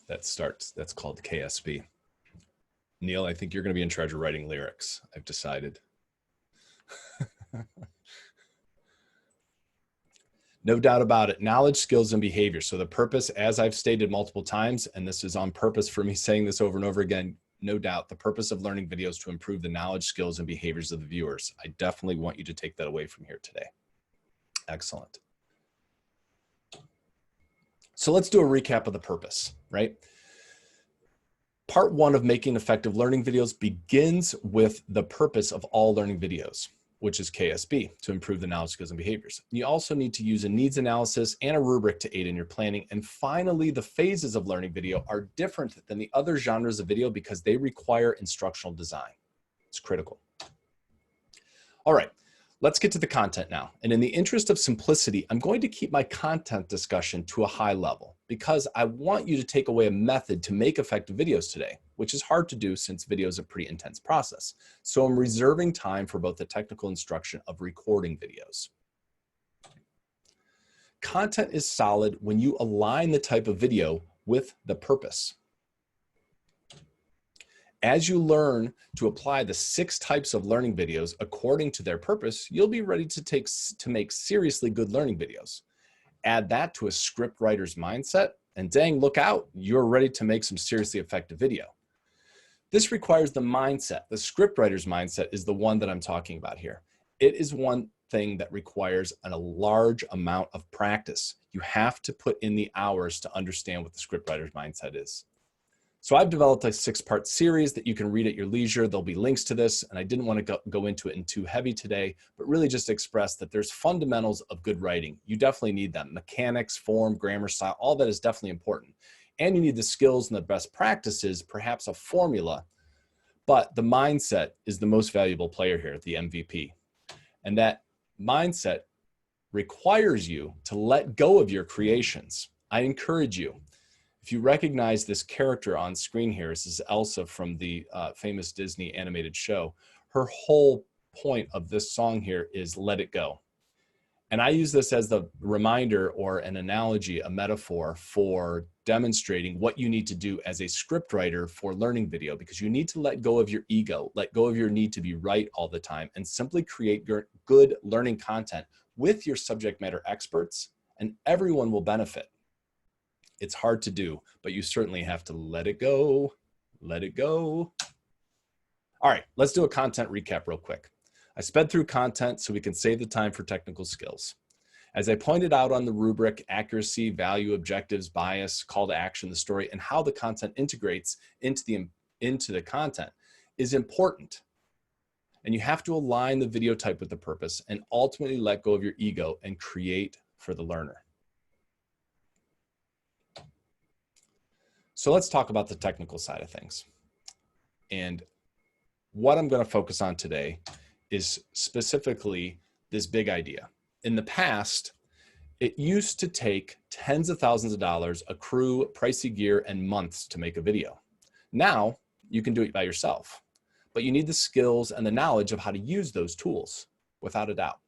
B: that's called KSB. Neil, I think you're going to be in charge of writing lyrics, I've decided. No doubt about it, knowledge, skills, and behavior. So the purpose, as I've stated multiple times, and this is on purpose for me saying this over and over again, no doubt, the purpose of learning videos is to improve the knowledge, skills, and behaviors of the viewers. I definitely want you to take that away from here today. Excellent. So let's do a recap of the purpose, right? Part 1 of making effective learning videos begins with the purpose of all learning videos, which is KSB, to improve the knowledge, skills, and behaviors. You also need to use a needs analysis and a rubric to aid in your planning. And finally, the phases of learning video are different than the other genres of video because they require instructional design. It's critical. All right, let's get to the content now. And in the interest of simplicity, I'm going to keep my content discussion to a high level because I want you to take away a method to make effective videos today, which is hard to do since video is a pretty intense process. So I'm reserving time for both the technical instruction of recording videos. Content is solid when you align the type of video with the purpose. As you learn to apply the 6 types of learning videos according to their purpose, you'll be ready to make seriously good learning videos. Add that to a script writer's mindset, and dang, look out, you're ready to make some seriously effective video. This requires the mindset. The script writer's mindset is the one that I'm talking about here. It is one thing that requires a large amount of practice. You have to put in the hours to understand what the script writer's mindset is. So I've developed a 6-part series that you can read at your leisure. There'll be links to this, and I didn't want to go into it in too heavy today, but really just express that there's fundamentals of good writing. You definitely need them. Mechanics, form, grammar, style, all that is definitely important. And you need the skills and the best practices, perhaps a formula, but the mindset is the most valuable player here, the MVP. And that mindset requires you to let go of your creations. I encourage you. If you recognize this character on screen here, this is Elsa from the famous Disney animated show. Her whole point of this song here is let it go. And I use this as the reminder or an analogy, a metaphor for demonstrating what you need to do as a scriptwriter for learning video, because you need to let go of your ego, let go of your need to be right all the time, and simply create good learning content with your subject matter experts, and everyone will benefit. It's hard to do, but you certainly have to let it go, let it go. All right, let's do a content recap real quick. I sped through content so we can save the time for technical skills. As I pointed out on the rubric, accuracy, value, objectives, bias, call to action, the story, and how the content integrates into the content is important. And you have to align the video type with the purpose and ultimately let go of your ego and create for the learner. So let's talk about the technical side of things. And what I'm going to focus on today is specifically this big idea. In the past, it used to take tens of thousands of dollars, accrue pricey gear, and months to make a video. Now, you can do it by yourself, but you need the skills and the knowledge of how to use those tools, without a doubt.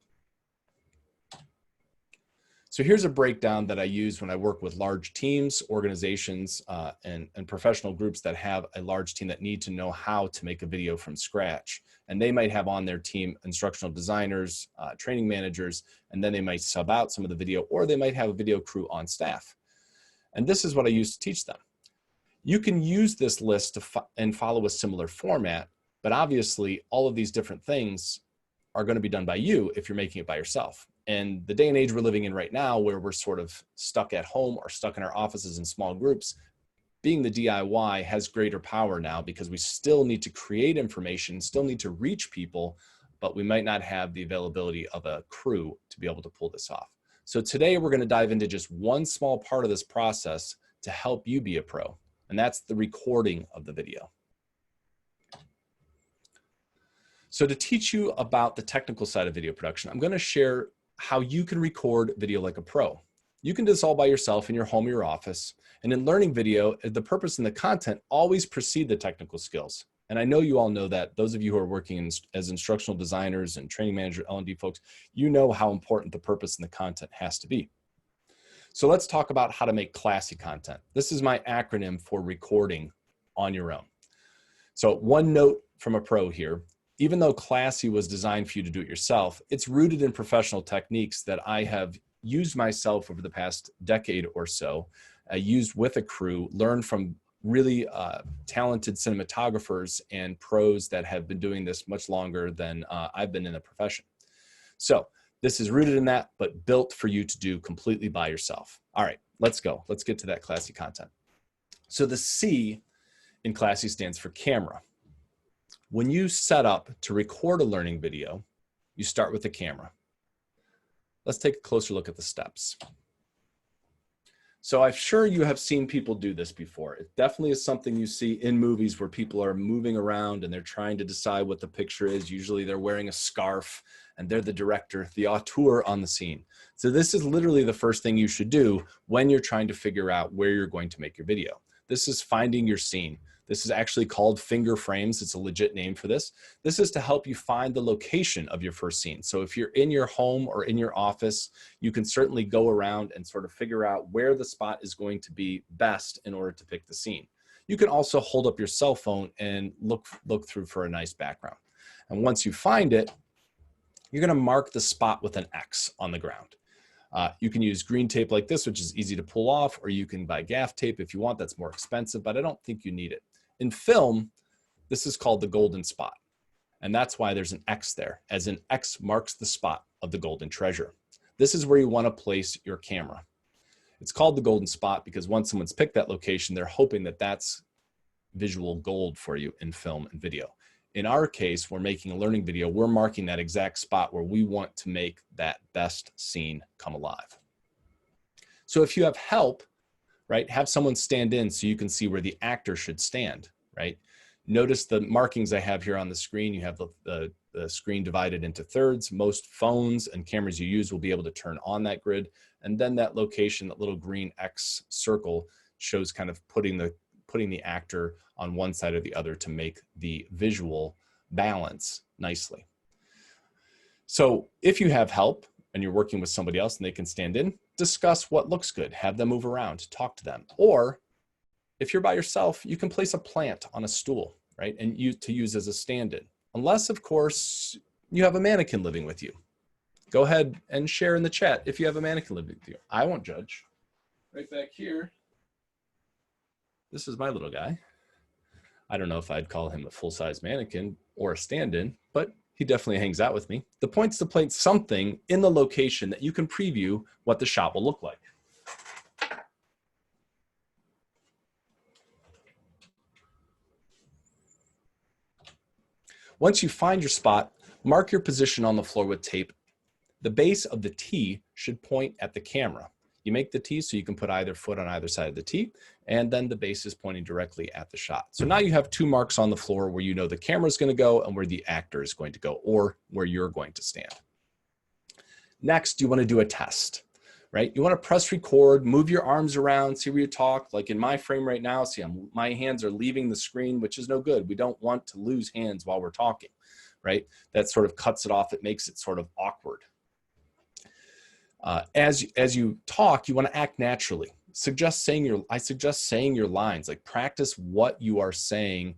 B: So here's a breakdown that I use when I work with large teams, organizations, and professional groups that have a large team that need to know how to make a video from scratch. And they might have on their team instructional designers, training managers, and then they might sub out some of the video, or they might have a video crew on staff. And this is what I use to teach them. You can use this list and follow a similar format, but obviously all of these different things are going to be done by you if you're making it by yourself. And the day and age we're living in right now, where we're sort of stuck at home or stuck in our offices in small groups, being the DIY has greater power now, because we still need to create information, still need to reach people, but we might not have the availability of a crew to be able to pull this off. So today we're going to dive into just one small part of this process to help you be a pro, and that's the recording of the video. So to teach you about the technical side of video production, I'm going to share how you can record video like a pro. You can do this all by yourself in your home or your office. And in learning video, the purpose and the content always precede the technical skills. And I know you all know that. Those of you who are working as instructional designers and training manager, L&D folks, you know how important the purpose and the content has to be. So let's talk about how to make classy content. This is my acronym for recording on your own. So one note from a pro here. Even though classy was designed for you to do it yourself, it's rooted in professional techniques that I have used myself over the past decade or so. I used with a crew, learned from really talented cinematographers and pros that have been doing this much longer than I've been in the profession. So this is rooted in that, but built for you to do completely by yourself. All right, let's go. Let's get to that classy content. So the C in classy stands for camera. When you set up to record a learning video, you start with the camera. Let's take a closer look at the steps. So I'm sure you have seen people do this before. It definitely is something you see in movies where people are moving around and they're trying to decide what the picture is. Usually they're wearing a scarf and they're the director, the auteur on the scene. So this is literally the first thing you should do when you're trying to figure out where you're going to make your video. This is finding your scene. This is actually called finger frames. It's a legit name for this. This is to help you find the location of your first scene. So if you're in your home or in your office, you can certainly go around and sort of figure out where the spot is going to be best in order to pick the scene. You can also hold up your cell phone and look through for a nice background. And once you find it, you're going to mark the spot with an X on the ground. You can use green tape like this, which is easy to pull off, or you can buy gaff tape if you want. That's more expensive, but I don't think you need it. In film, this is called the golden spot. And that's why there's an X there, as an X marks the spot of the golden treasure. This is where you want to place your camera. It's called the golden spot because once someone's picked that location, they're hoping that that's visual gold for you in film and video. In our case, we're making a learning video. We're marking that exact spot where we want to make that best scene come alive. So if you have help, right, have someone stand in so you can see where the actor should stand, right? Notice the markings I have here on the screen. You have the screen divided into thirds. Most phones and cameras you use will be able to turn on that grid. And then that location, that little green X circle, shows kind of putting the actor on one side or the other to make the visual balance nicely. So if you have help and you're working with somebody else and they can stand in, discuss what looks good, have them move around, talk to them. Or if you're by yourself, you can place a plant on a stool, right? And to use as a stand-in. Unless, of course, you have a mannequin living with you. Go ahead and share in the chat if you have a mannequin living with you. I won't judge. Right back here, this is my little guy. I don't know if I'd call him a full-size mannequin or a stand-in, but he definitely hangs out with me. The point's to place something in the location that you can preview what the shot will look like. Once you find your spot, mark your position on the floor with tape. The base of the T should point at the camera. You make the T so you can put either foot on either side of the T, and then the base is pointing directly at the shot. So now you have two marks on the floor where you know the camera is going to go and where the actor is going to go, or where you're going to stand. Next, you want to do a test, right? You want to press record, move your arms around, see where you talk. Like in my frame right now, see, my hands are leaving the screen, which is no good. We don't want to lose hands while we're talking, right? That sort of cuts it off. It makes it sort of awkward. As you talk, you want to act naturally. I suggest saying your lines, like practice what you are saying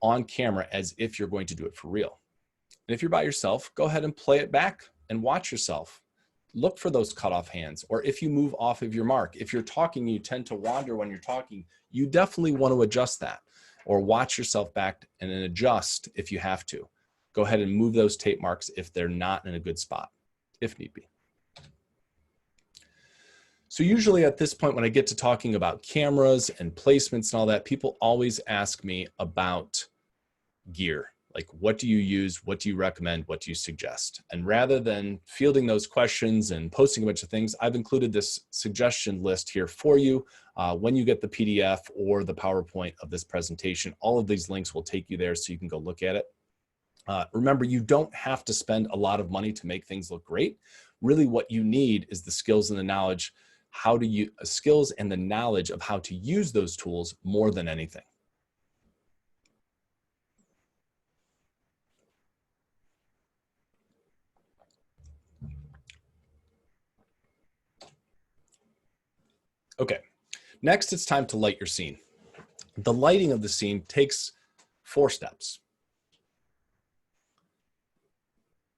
B: on camera as if you're going to do it for real. And if you're by yourself, go ahead and play it back and watch yourself. Look for those cutoff hands, or if you move off of your mark. If you're talking, you tend to wander when you're talking, you definitely want to adjust that, or watch yourself back and then adjust if you have to. Go ahead and move those tape marks if they're not in a good spot, if need be. So usually at this point, when I get to talking about cameras and placements and all that, people always ask me about gear. Like, what do you use? What do you recommend? What do you suggest? And rather than fielding those questions and posting a bunch of things, I've included this suggestion list here for you. When you get the PDF or the PowerPoint of this presentation, all of these links will take you there so you can go look at it. Remember, you don't have to spend a lot of money to make things look great. Really what you need is the skills and the knowledge, skills and the knowledge of how to use those tools more than anything. Okay, next it's time to light your scene. The lighting of the scene takes 4 steps.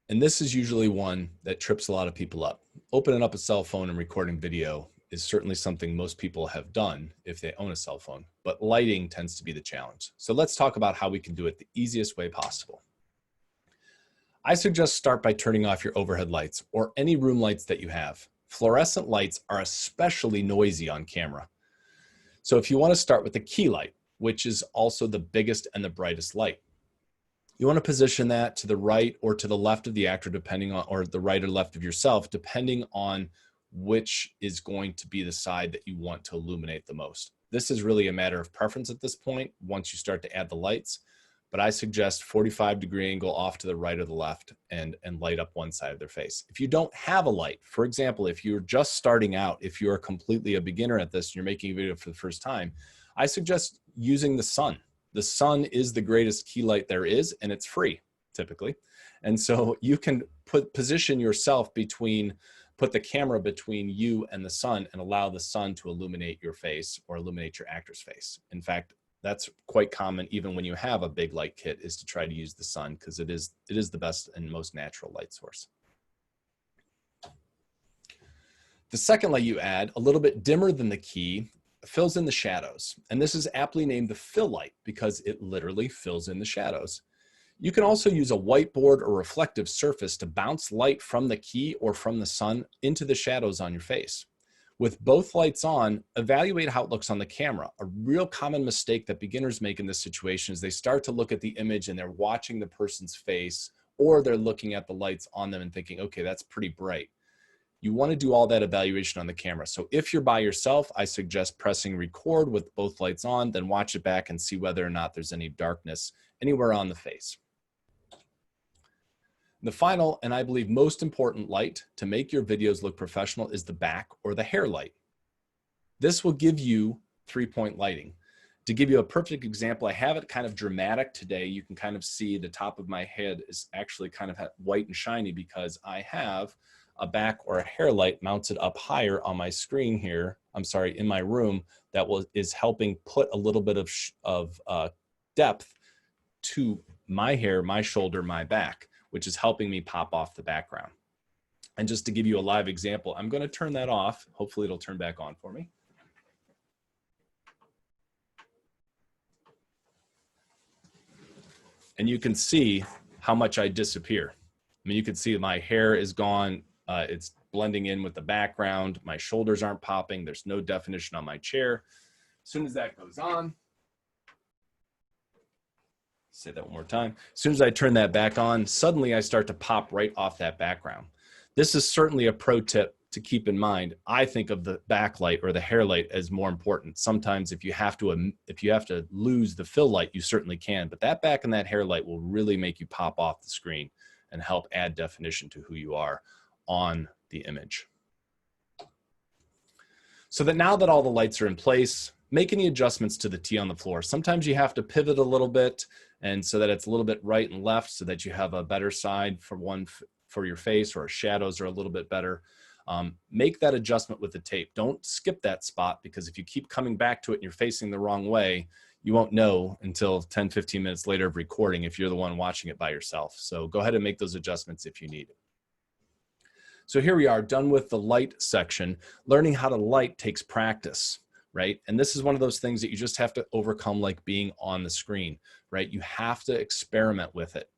B: And this is usually one that trips a lot of people up. Opening up a cell phone and recording video is certainly something most people have done if they own a cell phone, but lighting tends to be the challenge. So let's talk about how we can do it the easiest way possible. I suggest start by turning off your overhead lights or any room lights that you have. Fluorescent lights are especially noisy on camera. So if you want to start with the key light, which is also the biggest and the brightest light, you want to position that to the right or to the left of the actor, depending on, or the right or left of yourself, depending on which is going to be the side that you want to illuminate the most. This is really a matter of preference at this point, once you start to add the lights, but I suggest 45-degree angle off to the right or the left and light up one side of their face. If you don't have a light, for example, if you're just starting out, if you're completely a beginner at this and you're making a video for the first time, I suggest using the sun. The sun is the greatest key light there is, and it's free, typically. And so you can position yourself put the camera between you and the sun and allow the sun to illuminate your face or illuminate your actor's face. In fact, that's quite common even when you have a big light kit, is to try to use the sun because it is the best and most natural light source. The second light you add, a little bit dimmer than the key, fills in the shadows. And this is aptly named the fill light because it literally fills in the shadows. You can also use a whiteboard or reflective surface to bounce light from the key or from the sun into the shadows on your face. With both lights on, evaluate how it looks on the camera. A real common mistake that beginners make in this situation is they start to look at the image and they're watching the person's face, or they're looking at the lights on them and thinking, okay, that's pretty bright. You want to do all that evaluation on the camera. So if you're by yourself, I suggest pressing record with both lights on, then watch it back and see whether or not there's any darkness anywhere on the face. The final, and I believe most important light to make your videos look professional is the back or the hair light. This will give you 3-point lighting. To give you a perfect example, I have it kind of dramatic today. You can kind of see the top of my head is actually kind of white and shiny because I have a back or a hair light mounted up higher on my screen here. I'm sorry, in my room that is helping put a little bit of depth to my hair, my shoulder, my back, which is helping me pop off the background. And just to give you a live example, I'm going to turn that off. Hopefully it'll turn back on for me. And you can see how much I disappear. I mean, you can see my hair is gone. It's blending in with the background. My shoulders aren't popping. There's no definition on my chair. As soon as that goes on, say that one more time. As soon as I turn that back on, suddenly I start to pop right off that background. This is certainly a pro tip to keep in mind. I think of the backlight or the hair light as more important. Sometimes if you have to lose the fill light, you certainly can, but that back and that hair light will really make you pop off the screen and help add definition to who you are on the image. So that now that all the lights are in place, make any adjustments to the T on the floor. Sometimes you have to pivot a little bit, and so that it's a little bit right and left so that you have a better side for your face, or shadows are a little bit better. Make that adjustment with the tape. Don't skip that spot, because if you keep coming back to it and you're facing the wrong way, you won't know until 10, 15 minutes later of recording if you're the one watching it by yourself. So go ahead and make those adjustments if you need it. So here we are, done with the light section. Learning how to light takes practice, right? And this is one of those things that you just have to overcome, like being on the screen, right? You have to experiment with it.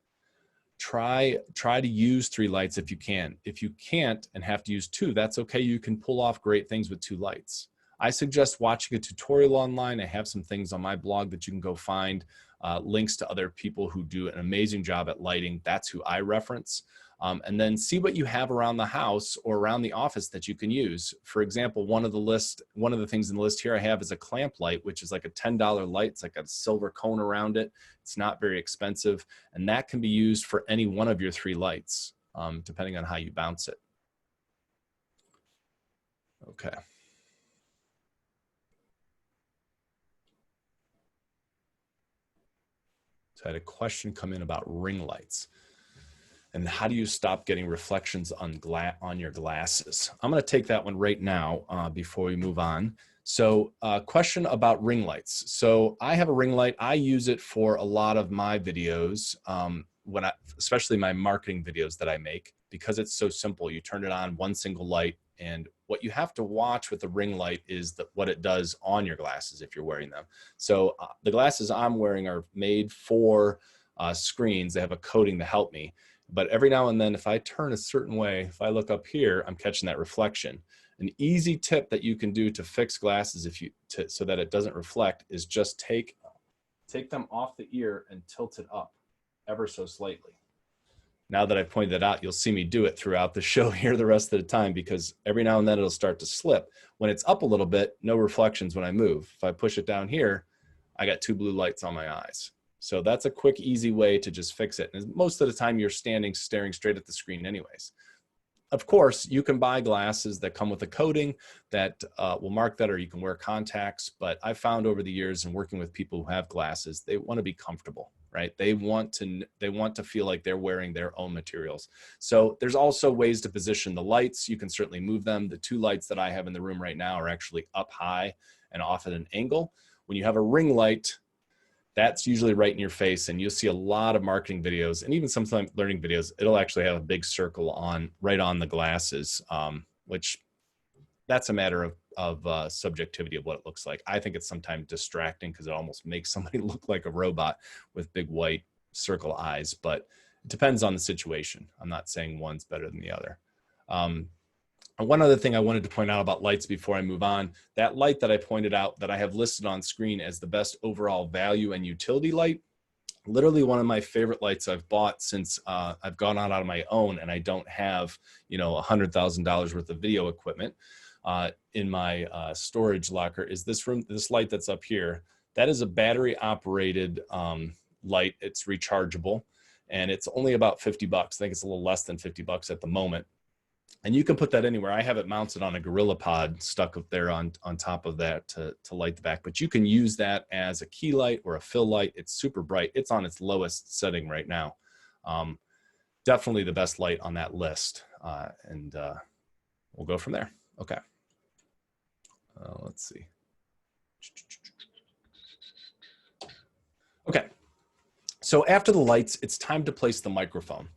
B: Try to use 3 lights if you can. If you can't and have to use 2, that's okay. You can pull off great things with 2 lights. I suggest watching a tutorial online. I have some things on my blog that you can go find, links to other people who do an amazing job at lighting. That's who I reference. And then see what you have around the house or around the office that you can use. For example, one of the things in the list here I have is a clamp light, which is like a $10 light. It's like a silver cone around it. It's not very expensive. And that can be used for any one of your 3 lights, depending on how you bounce it. Okay. So I had a question come in about ring lights. And how do you stop getting reflections on your glasses? I'm going to take that one right now before we move on. So question about ring lights. So I have a ring light. I use it for a lot of my videos, especially my marketing videos that I make, because it's so simple. You turn it on, one single light, and what you have to watch with the ring light is what it does on your glasses if you're wearing them. So the glasses I'm wearing are made for screens. They have a coating to help me. But every now and then, if I turn a certain way, if I look up here, I'm catching that reflection. An easy tip that you can do to fix glasses so that it doesn't reflect is just take them off the ear and tilt it up ever so slightly. Now that I've pointed that out, you'll see me do it throughout the show here the rest of the time, because every now and then it'll start to slip. When it's up a little bit, no reflections when I move. If I push it down here, I got 2 blue lights on my eyes. So that's a quick, easy way to just fix it. And most of the time you're staring straight at the screen anyways. Of course, you can buy glasses that come with a coating that will mark that, or you can wear contacts. But I found over the years in working with people who have glasses, they want to be comfortable, right? They want to feel like they're wearing their own materials. So there's also ways to position the lights. You can certainly move them. The 2 lights that I have in the room right now are actually up high and off at an angle. When you have a ring light, that's usually right in your face, and you'll see a lot of marketing videos and even sometimes learning videos. It'll actually have a big circle right on the glasses, which that's a matter of subjectivity of what it looks like. I think it's sometimes distracting because it almost makes somebody look like a robot with big white circle eyes, but it depends on the situation. I'm not saying one's better than the other. And one other thing I wanted to point out about lights before I move on, that light that I pointed out that I have listed on screen as the best overall value and utility light, literally one of my favorite lights I've bought since I've gone out on my own and I don't have, $100,000 worth of video equipment in my storage locker, is this light that's up here. That is a battery operated light. It's rechargeable and it's only about $50. I think it's a little less than $50 at the moment. And you can put that anywhere. I have it mounted on a Gorilla Pod stuck up there on top of that to light the back. But you can use that as a key light or a fill light. It's super bright. It's on its lowest setting right now. Definitely the best light on that list. And we'll go from there. Okay. Let's see. Okay. So after the lights, it's time to place the microphone.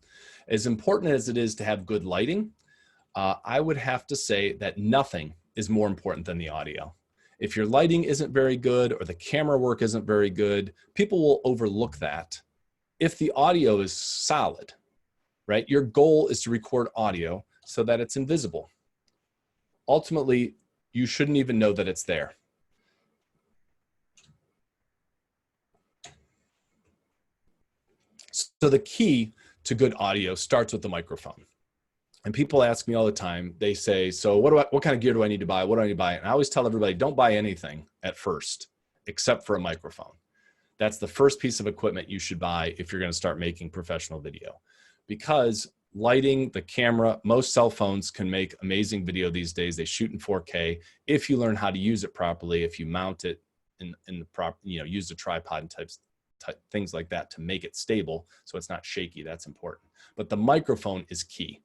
B: As important as it is to have good lighting, I would have to say that nothing is more important than the audio. If your lighting isn't very good or the camera work isn't very good, people will overlook that. If the audio is solid, right? Your goal is to record audio so that it's invisible. Ultimately, you shouldn't even know that it's there. So the key to good audio starts with the microphone. And people ask me all the time, they say, so what kind of gear do I need to buy? What do I need to buy? And I always tell everybody, don't buy anything at first, except for a microphone. That's the first piece of equipment you should buy if you're going to start making professional video. Because lighting, the camera, most cell phones can make amazing video these days. They shoot in 4K. If you learn how to use it properly, if you mount it in the proper, use a tripod and things like that to make it stable so it's not shaky, that's important. But the microphone is key.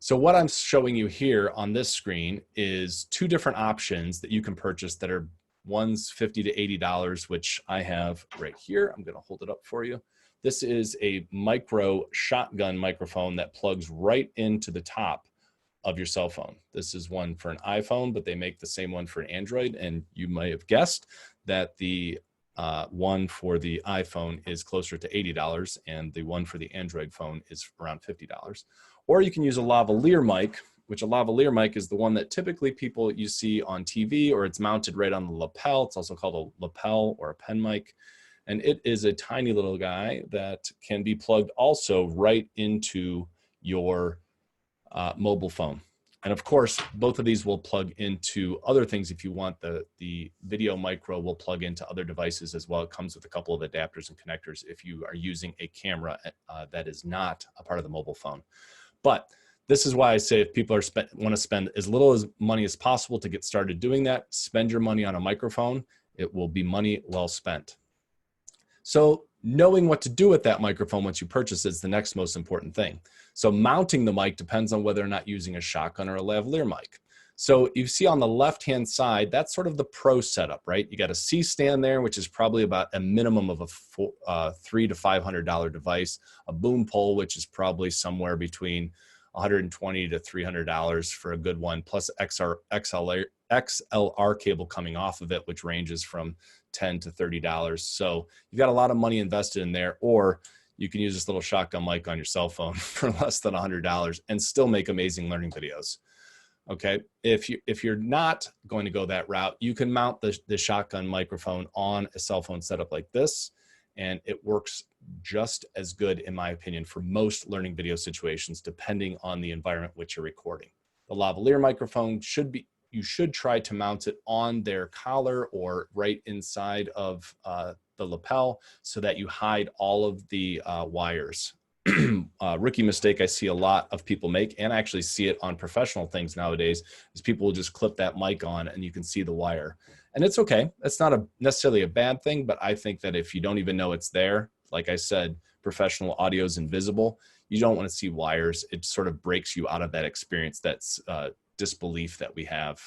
B: So what I'm showing you here on this screen is two different options that you can purchase that are one's $50 to $80, which I have right here. I'm going to hold it up for you. This is a micro shotgun microphone that plugs right into the top of your cell phone. This is one for an iPhone, but they make the same one for an Android. And you may have guessed that the one for the iPhone is closer to $80 and the one for the Android phone is around $50. Or you can use a lavalier mic, which a lavalier mic is the one that typically you see on TV, or it's mounted right on the lapel. It's also called a lapel or a pen mic. And it is a tiny little guy that can be plugged also right into your mobile phone. And of course, both of these will plug into other things if you want. The video micro will plug into other devices as well. It comes with a couple of adapters and connectors if you are using a camera that is not a part of the mobile phone. But this is why I say if people want to spend as little money as possible to get started doing that, spend your money on a microphone. It will be money well spent. So knowing what to do with that microphone once you purchase it is the next most important thing. So mounting the mic depends on whether or not using a shotgun or a lavalier mic. So you see on the left-hand side, that's sort of the pro setup, right? You got a C-stand there, which is probably about a minimum of a $300 to $500 device, a boom pole, which is probably somewhere between $120 to $300 for a good one, plus XLR cable coming off of it, which ranges from $10 to $30. So you've got a lot of money invested in there, or you can use this little shotgun mic on your cell phone for less than $100 and still make amazing learning videos. Okay, if you're not going to go that route, you can mount the shotgun microphone on a cell phone setup like this, and it works just as good, in my opinion, for most learning video situations, depending on the environment which you're recording. The lavalier microphone you should try to mount it on their collar or right inside of the lapel so that you hide all of the wires. Rookie mistake I see a lot of people make, and I actually see it on professional things nowadays, is people will just clip that mic on and you can see the wire. And it's okay. It's not necessarily a bad thing, but I think that if you don't even know it's there, like I said, professional audio is invisible. You don't want to see wires. It sort of breaks you out of that experience, that's disbelief that we have.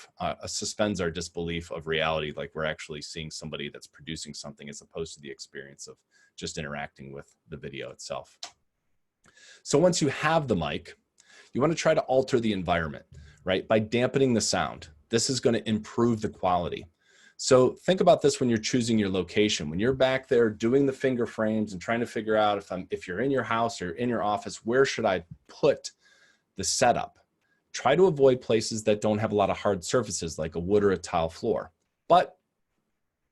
B: Suspends our disbelief of reality, like we're actually seeing somebody that's producing something as opposed to the experience of just interacting with the video itself. So once you have the mic, you want to try to alter the environment, right? By dampening the sound. This is going to improve the quality. So think about this when you're choosing your location. When you're back there doing the finger frames and trying to figure out if you're in your house or in your office, where should I put the setup? Try to avoid places that don't have a lot of hard surfaces like a wood or a tile floor. But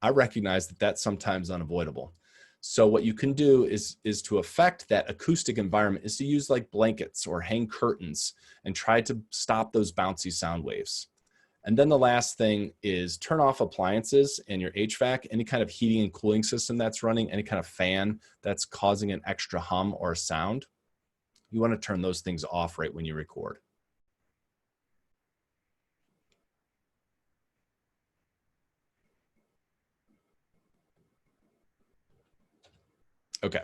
B: I recognize that that's sometimes unavoidable. So what you can do is to affect that acoustic environment is to use like blankets or hang curtains and try to stop those bouncy sound waves. And then the last thing is turn off appliances and your HVAC, any kind of heating and cooling system that's running, any kind of fan that's causing an extra hum or a sound. You want to turn those things off right when you record. Okay.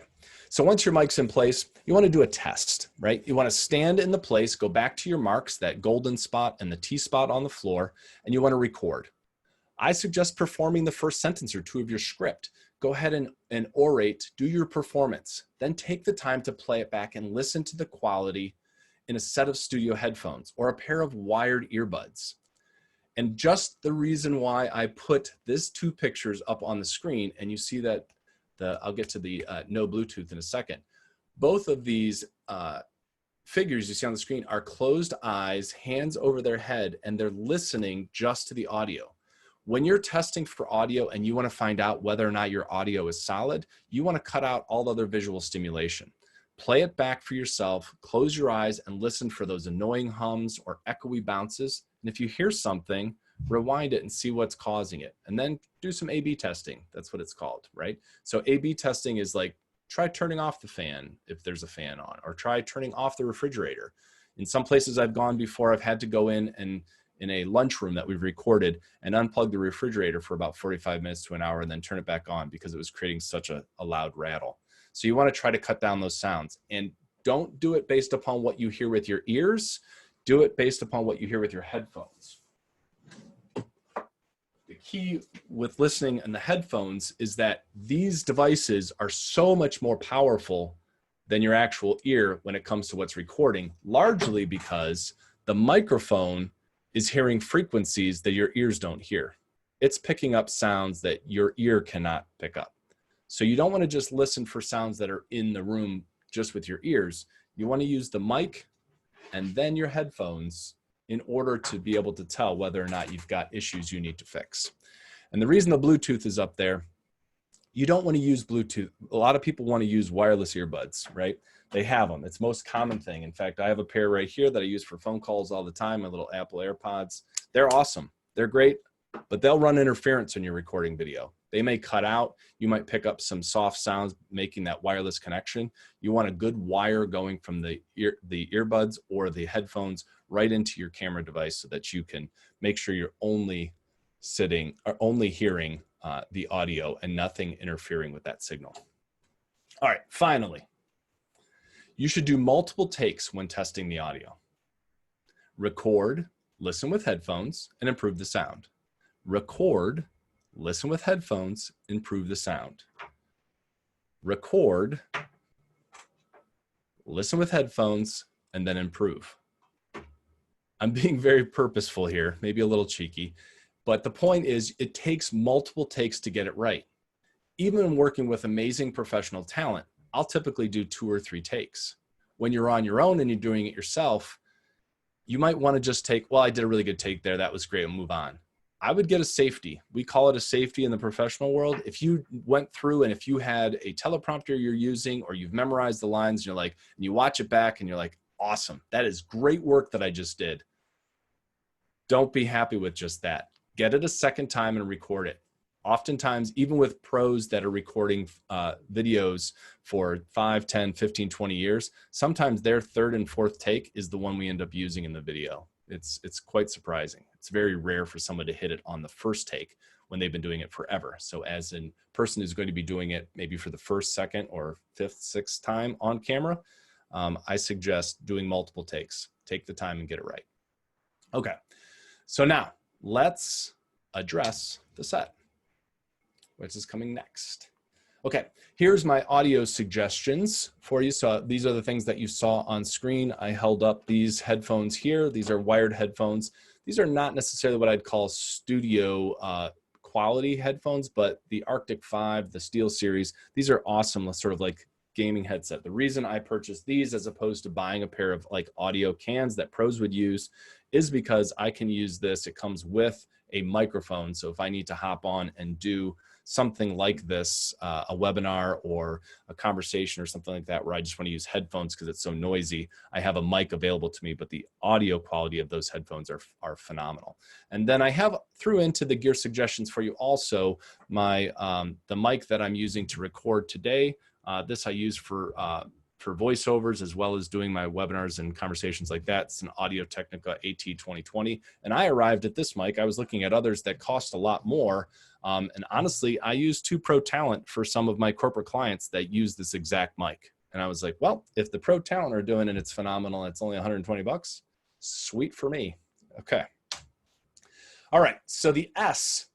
B: So once your mic's in place, you want to do a test, right? You want to stand in the place, go back to your marks, that golden spot and the T spot on the floor, and you want to record. I suggest performing the first sentence or two of your script. Go ahead and orate, do your performance. Then take the time to play it back and listen to the quality in a set of studio headphones or a pair of wired earbuds. And just the reason why I put these two pictures up on the screen, and you see that I'll get to the no Bluetooth in a second. Both of these figures you see on the screen are closed eyes, hands over their head, and they're listening just to the audio. When you're testing for audio and you want to find out whether or not your audio is solid, you want to cut out all other visual stimulation. Play it back for yourself, close your eyes, and listen for those annoying hums or echoey bounces. And if you hear something, rewind it and see what's causing it. And then do some A/B testing. That's what it's called, right? So A/B testing is like, try turning off the fan if there's a fan on, or try turning off the refrigerator. In some places I've gone before, I've had to go in a lunchroom that we've recorded and unplug the refrigerator for about 45 minutes to an hour and then turn it back on because it was creating such a loud rattle. So you want to try to cut down those sounds, and don't do it based upon what you hear with your ears. Do it based upon what you hear with your headphones. The key with listening in the headphones is that these devices are so much more powerful than your actual ear when it comes to what's recording, largely because the microphone is hearing frequencies that your ears don't hear. It's picking up sounds that your ear cannot pick up. So you don't want to just listen for sounds that are in the room just with your ears. You want to use the mic and then your headphones in order to be able to tell whether or not you've got issues you need to fix. And the reason the Bluetooth is up there, you don't want to use Bluetooth. A lot of people want to use wireless earbuds, right? They have them. It's the most common thing. In fact, I have a pair right here that I use for phone calls all the time, my little Apple AirPods. They're awesome. They're great, but they'll run interference when you're recording video. They may cut out. You might pick up some soft sounds making that wireless connection. You want a good wire going from the earbuds or the headphones right into your camera device so that you can make sure you're only hearing the audio and nothing interfering with that signal. All right, finally, you should do multiple takes when testing the audio. Record, listen with headphones, and improve the sound. Record, listen with headphones, improve the sound. Record, listen with headphones, and then improve. I'm being very purposeful here, maybe a little cheeky, but the point is it takes multiple takes to get it right. Even when working with amazing professional talent, I'll typically do 2 or 3 takes. When you're on your own and you're doing it yourself, you might want to just take, well, I did a really good take there. That was great. I'll move on. I would get a safety. We call it a safety in the professional world. If you went through and if you had a teleprompter you're using or you've memorized the lines and you're like, and you watch it back and you're like, awesome, that is great work that I just did. Don't be happy with just that. Get it a second time and record it. Oftentimes, even with pros that are recording videos for 5, 10, 15, 20 years, sometimes their 3rd and 4th take is the one we end up using in the video. It's quite surprising. It's very rare for someone to hit it on the first take when they've been doing it forever. So as a person who's going to be doing it maybe for the 1st, 2nd, or 5th, 6th time on camera, I suggest doing multiple takes. Take the time and get it right. Okay, so now let's address the set, which is coming next. Okay, here's my audio suggestions for you. So these are the things that you saw on screen. I held up these headphones here. These are wired headphones. These are not necessarily what I'd call studio quality headphones, but the Arctic 5, the Steel Series, these are awesome, sort of like gaming headset. The reason I purchased these as opposed to buying a pair of like audio cans that pros would use is because I can use this. It comes with a microphone. So if I need to hop on and do something like this, a webinar or a conversation or something like that, where I just want to use headphones because it's so noisy, I have a mic available to me, but the audio quality of those headphones are phenomenal. And then I have threw into the gear suggestions for you also my the mic that I'm using to record today. This I use for for voiceovers, as well as doing my webinars and conversations like that. It's an Audio-Technica AT2020. And I arrived at this mic. I was looking at others that cost a lot more. And honestly, I use 2 Pro Talent for some of my corporate clients that use this exact mic. And I was like, well, if the Pro Talent are doing it, it's phenomenal. It's only 120 bucks. Sweet for me. Okay. All right. So the S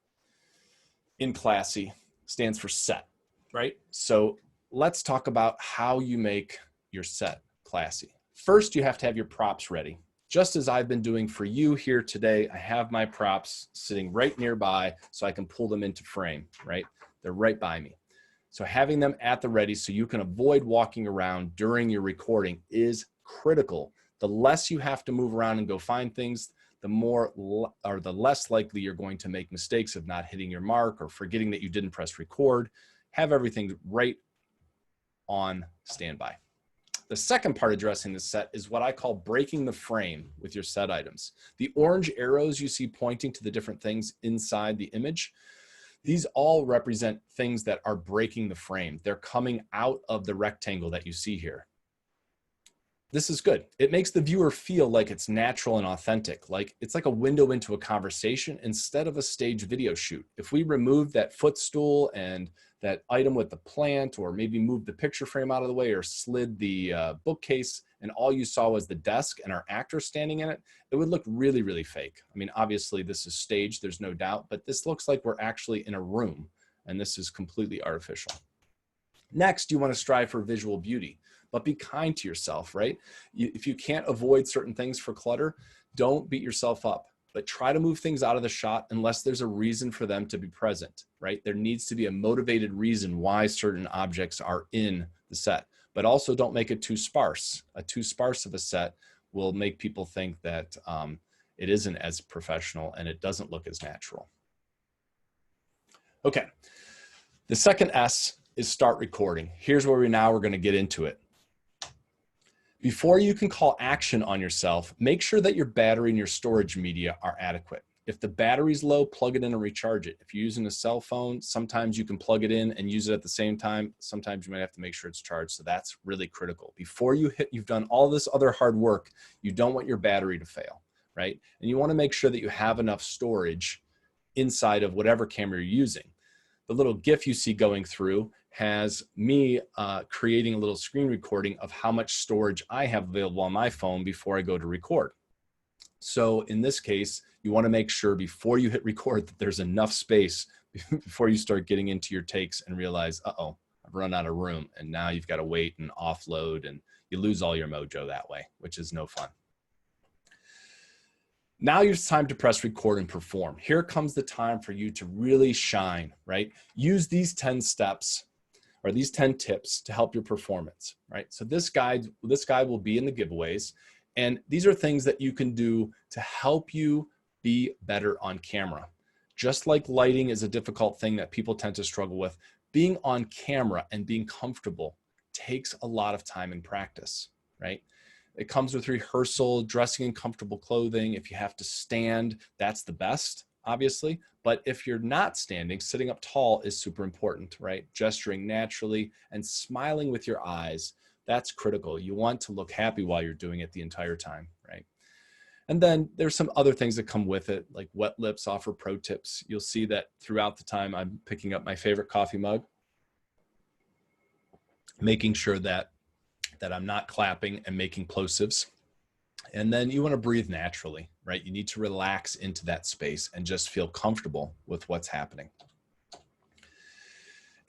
B: in classy stands for set, right? So let's talk about how you make your set classy. First, you have to have your props ready. Just as I've been doing for you here today, I have my props sitting right nearby so I can pull them into frame, right? They're right by me. So having them at the ready so you can avoid walking around during your recording is critical. The less you have to move around and go find things, the more or the less likely you're going to make mistakes of not hitting your mark or forgetting that you didn't press record. Have everything right on standby. The second part addressing the set is what I call breaking the frame with your set items. The orange arrows you see pointing to the different things inside the image, these all represent things that are breaking the frame. They're coming out of the rectangle that you see here. This is good. It makes the viewer feel like it's natural and authentic, like it's like a window into a conversation instead of a staged video shoot. If we removed that footstool and that item with the plant, or maybe moved the picture frame out of the way, or slid the bookcase, and all you saw was the desk and our actor standing in it, it would look really, really fake. I mean, obviously this is staged, there's no doubt, but this looks like we're actually in a room, and this is completely artificial. Next, you want to strive for visual beauty, but be kind to yourself, right? If you can't avoid certain things for clutter, don't beat yourself up, but try to move things out of the shot unless there's a reason for them to be present, right? There needs to be a motivated reason why certain objects are in the set, but also don't make it too sparse. A too sparse of a set will make people think that it isn't as professional and it doesn't look as natural. Okay, the second S is start recording. Here's where we're going to get into it. Before you can call action on yourself, make sure that your battery and your storage media are adequate. If the battery's low, plug it in and recharge it. If you're using a cell phone, sometimes you can plug it in and use it at the same time. Sometimes you might have to make sure it's charged. So that's really critical. Before you've done all this other hard work, you don't want your battery to fail, right? And you want to make sure that you have enough storage inside of whatever camera you're using. The little GIF you see going through has me creating a little screen recording of how much storage I have available on my phone before I go to record. So in this case, you want to make sure before you hit record that there's enough space before you start getting into your takes and realize, uh-oh, I've run out of room, and now you've got to wait and offload, and you lose all your mojo that way, which is no fun. Now it's time to press record and perform. Here comes the time for you to really shine, right? Use these 10 steps or these 10 tips to help your performance, right? So this guide will be in the giveaways. And these are things that you can do to help you be better on camera. Just like lighting is a difficult thing that people tend to struggle with, being on camera and being comfortable takes a lot of time and practice, right? It comes with rehearsal, dressing in comfortable clothing. If you have to stand, that's the best, obviously. But if you're not standing, sitting up tall is super important, right? Gesturing naturally and smiling with your eyes, that's critical. You want to look happy while you're doing it the entire time, right? And then there's some other things that come with it, like Wet Lips offer pro tips. You'll see that throughout the time I'm picking up my favorite coffee mug, making sure that I'm not clapping and making plosives. And then you want to breathe naturally, right? You need to relax into that space and just feel comfortable with what's happening.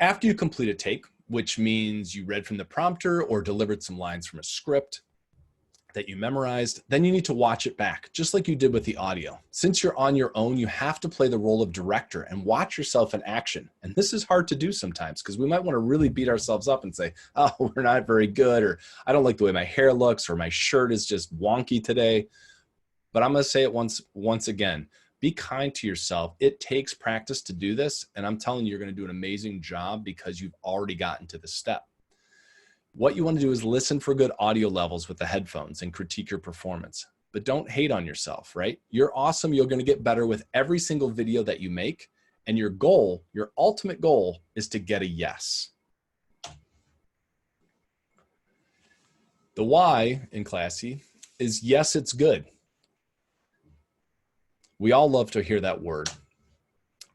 B: After you complete a take, which means you read from the prompter or delivered some lines from a script that you memorized, then you need to watch it back, just like you did with the audio. Since you're on your own, you have to play the role of director and watch yourself in action. And this is hard to do sometimes because we might want to really beat ourselves up and say, oh, we're not very good, or I don't like the way my hair looks, or my shirt is just wonky today. But I'm going to say it once again, be kind to yourself. It takes practice to do this. And I'm telling you, you're going to do an amazing job because you've already gotten to the step. What you want to do is listen for good audio levels with the headphones and critique your performance, but don't hate on yourself, right? You're awesome. You're going to get better with every single video that you make. And your goal, your ultimate goal, is to get a yes. The Y in classy is yes, it's good. We all love to hear that word.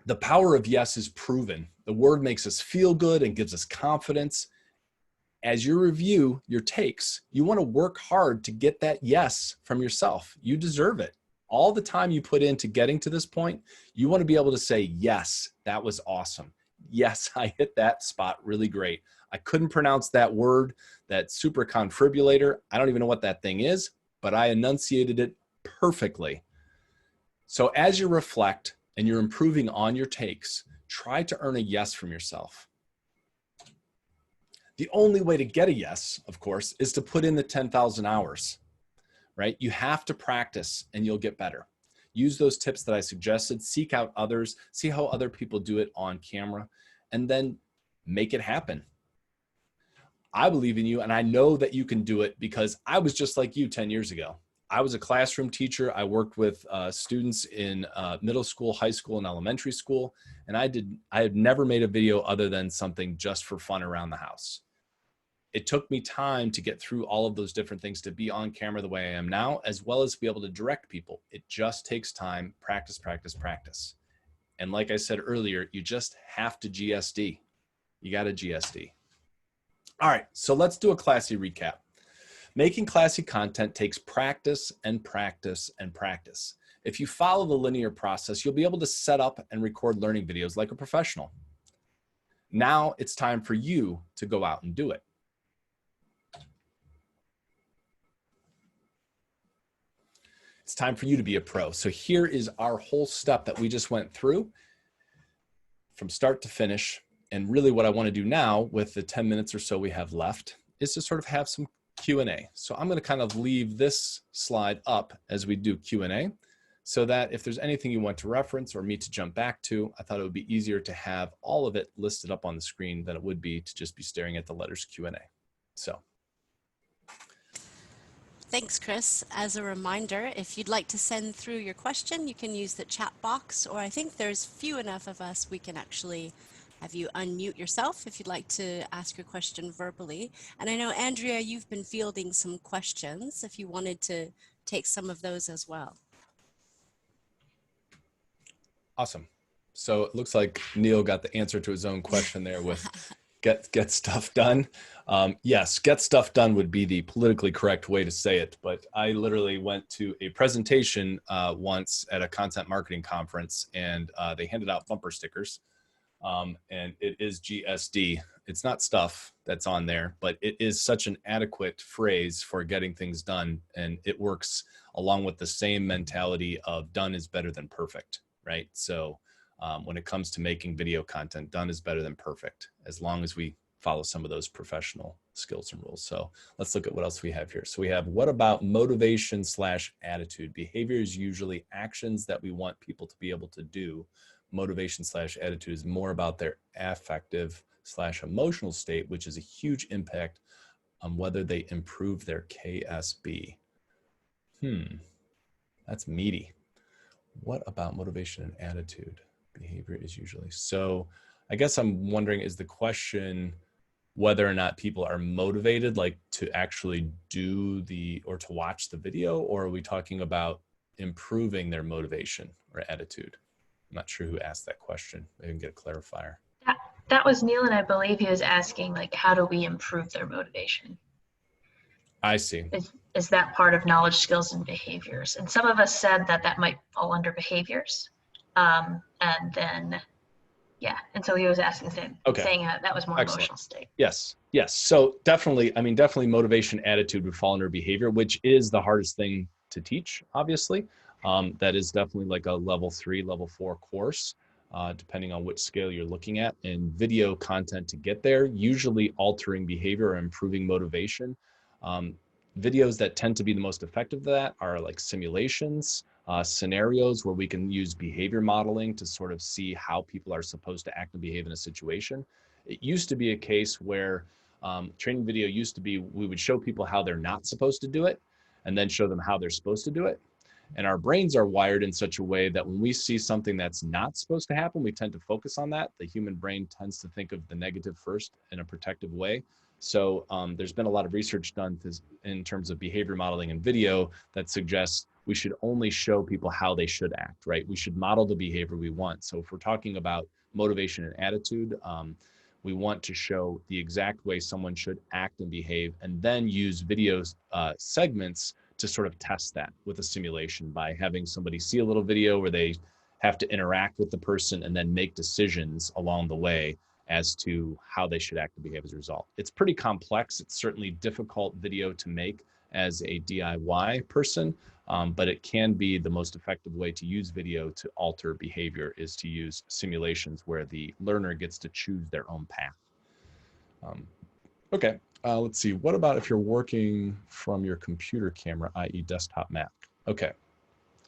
B: The power of yes is proven. The word makes us feel good and gives us confidence. As you review your takes, you want to work hard to get that yes from yourself. You deserve it. All the time you put into getting to this point, you want to be able to say, yes, that was awesome. Yes, I hit that spot really great. I couldn't pronounce that word, that superconfibulator. I don't even know what that thing is, but I enunciated it perfectly. So as you reflect and you're improving on your takes, try to earn a yes from yourself. The only way to get a yes, of course, is to put in the 10,000 hours, right? You have to practice and you'll get better. Use those tips that I suggested, seek out others, see how other people do it on camera, and then make it happen. I believe in you and I know that you can do it because I was just like you 10 years ago. I was a classroom teacher. I worked with students in middle school, high school, and elementary school. And I had never made a video other than something just for fun around the house. It took me time to get through all of those different things to be on camera the way I am now, as well as be able to direct people. It just takes time, practice, practice, practice. And like I said earlier, you just have to GSD. You got to GSD. All right, so let's do a classy recap. Making classy content takes practice and practice and practice. If you follow the linear process, you'll be able to set up and record learning videos like a professional. Now it's time for you to go out and do it. It's time for you to be a pro. So here is our whole step that we just went through from start to finish. And really what I want to do now with the 10 minutes or so we have left is to sort of have some Q&A. So I'm going to kind of leave this slide up as we do Q&A so that if there's anything you want to reference or me to jump back to, I thought it would be easier to have all of it listed up on the screen than it would be to just be staring at the letters Q&A. So.
A: Thanks, Chris. As a reminder, if you'd like to send through your question, you can use the chat box, or I think there's few enough of us we can actually have you unmute yourself if you'd like to ask your question verbally. And I know, Andrea, you've been fielding some questions if you wanted to take some of those as well.
B: Awesome. So it looks like Neil got the answer to his own question there with get stuff done. Yes, get stuff done would be the politically correct way to say it, but I literally went to a presentation once at a content marketing conference and they handed out bumper stickers. And it is GSD. It's not stuff that's on there, but it is such an adequate phrase for getting things done. And it works along with the same mentality of done is better than perfect, right? So when it comes to making video content, done is better than perfect, as long as we follow some of those professional skills and rules. So let's look at what else we have here. So we have, what about motivation / attitude? Behavior is usually actions that we want people to be able to do. Motivation / attitude is more about their affective / emotional state, which is a huge impact on whether they improve their KSB. That's meaty. What about motivation and attitude? Behavior is usually. So I guess I'm wondering, is the question whether or not people are motivated, like to actually do or to watch the video, or are we talking about improving their motivation or attitude? I'm not sure who asked that question. Maybe I can get a clarifier.
C: That was Neil, and I believe he was asking, like, how do we improve their motivation?
B: I see.
C: Is that part of knowledge, skills, and behaviors? And some of us said that might fall under behaviors. And then, yeah. And so he was asking, saying that was more
B: Excellent.
C: Emotional state.
B: Yes. So definitely motivation, attitude would fall under behavior, which is the hardest thing to teach, obviously. That is definitely like a level 3, level 4 course, depending on which scale you're looking at. And video content to get there, usually altering behavior or improving motivation. Videos that tend to be the most effective at that are like simulations, scenarios where we can use behavior modeling to sort of see how people are supposed to act and behave in a situation. It used to be a case where training video used to be, we would show people how they're not supposed to do it and then show them how they're supposed to do it. And our brains are wired in such a way that when we see something that's not supposed to happen, we tend to focus on that. The human brain tends to think of the negative first in a protective way. So there's been a lot of research done in terms of behavior modeling and video that suggests we should only show people how they should act, right? We should model the behavior we want. So if we're talking about motivation and attitude, we want to show the exact way someone should act and behave, and then use video segments to sort of test that with a simulation by having somebody see a little video where they have to interact with the person and then make decisions along the way as to how they should act and behave as a result. It's pretty complex. It's certainly difficult video to make as a DIY person, but it can be the most effective way to use video to alter behavior is to use simulations where the learner gets to choose their own path. Okay, let's see. What about if you're working from your computer camera, i.e. desktop Mac? Okay,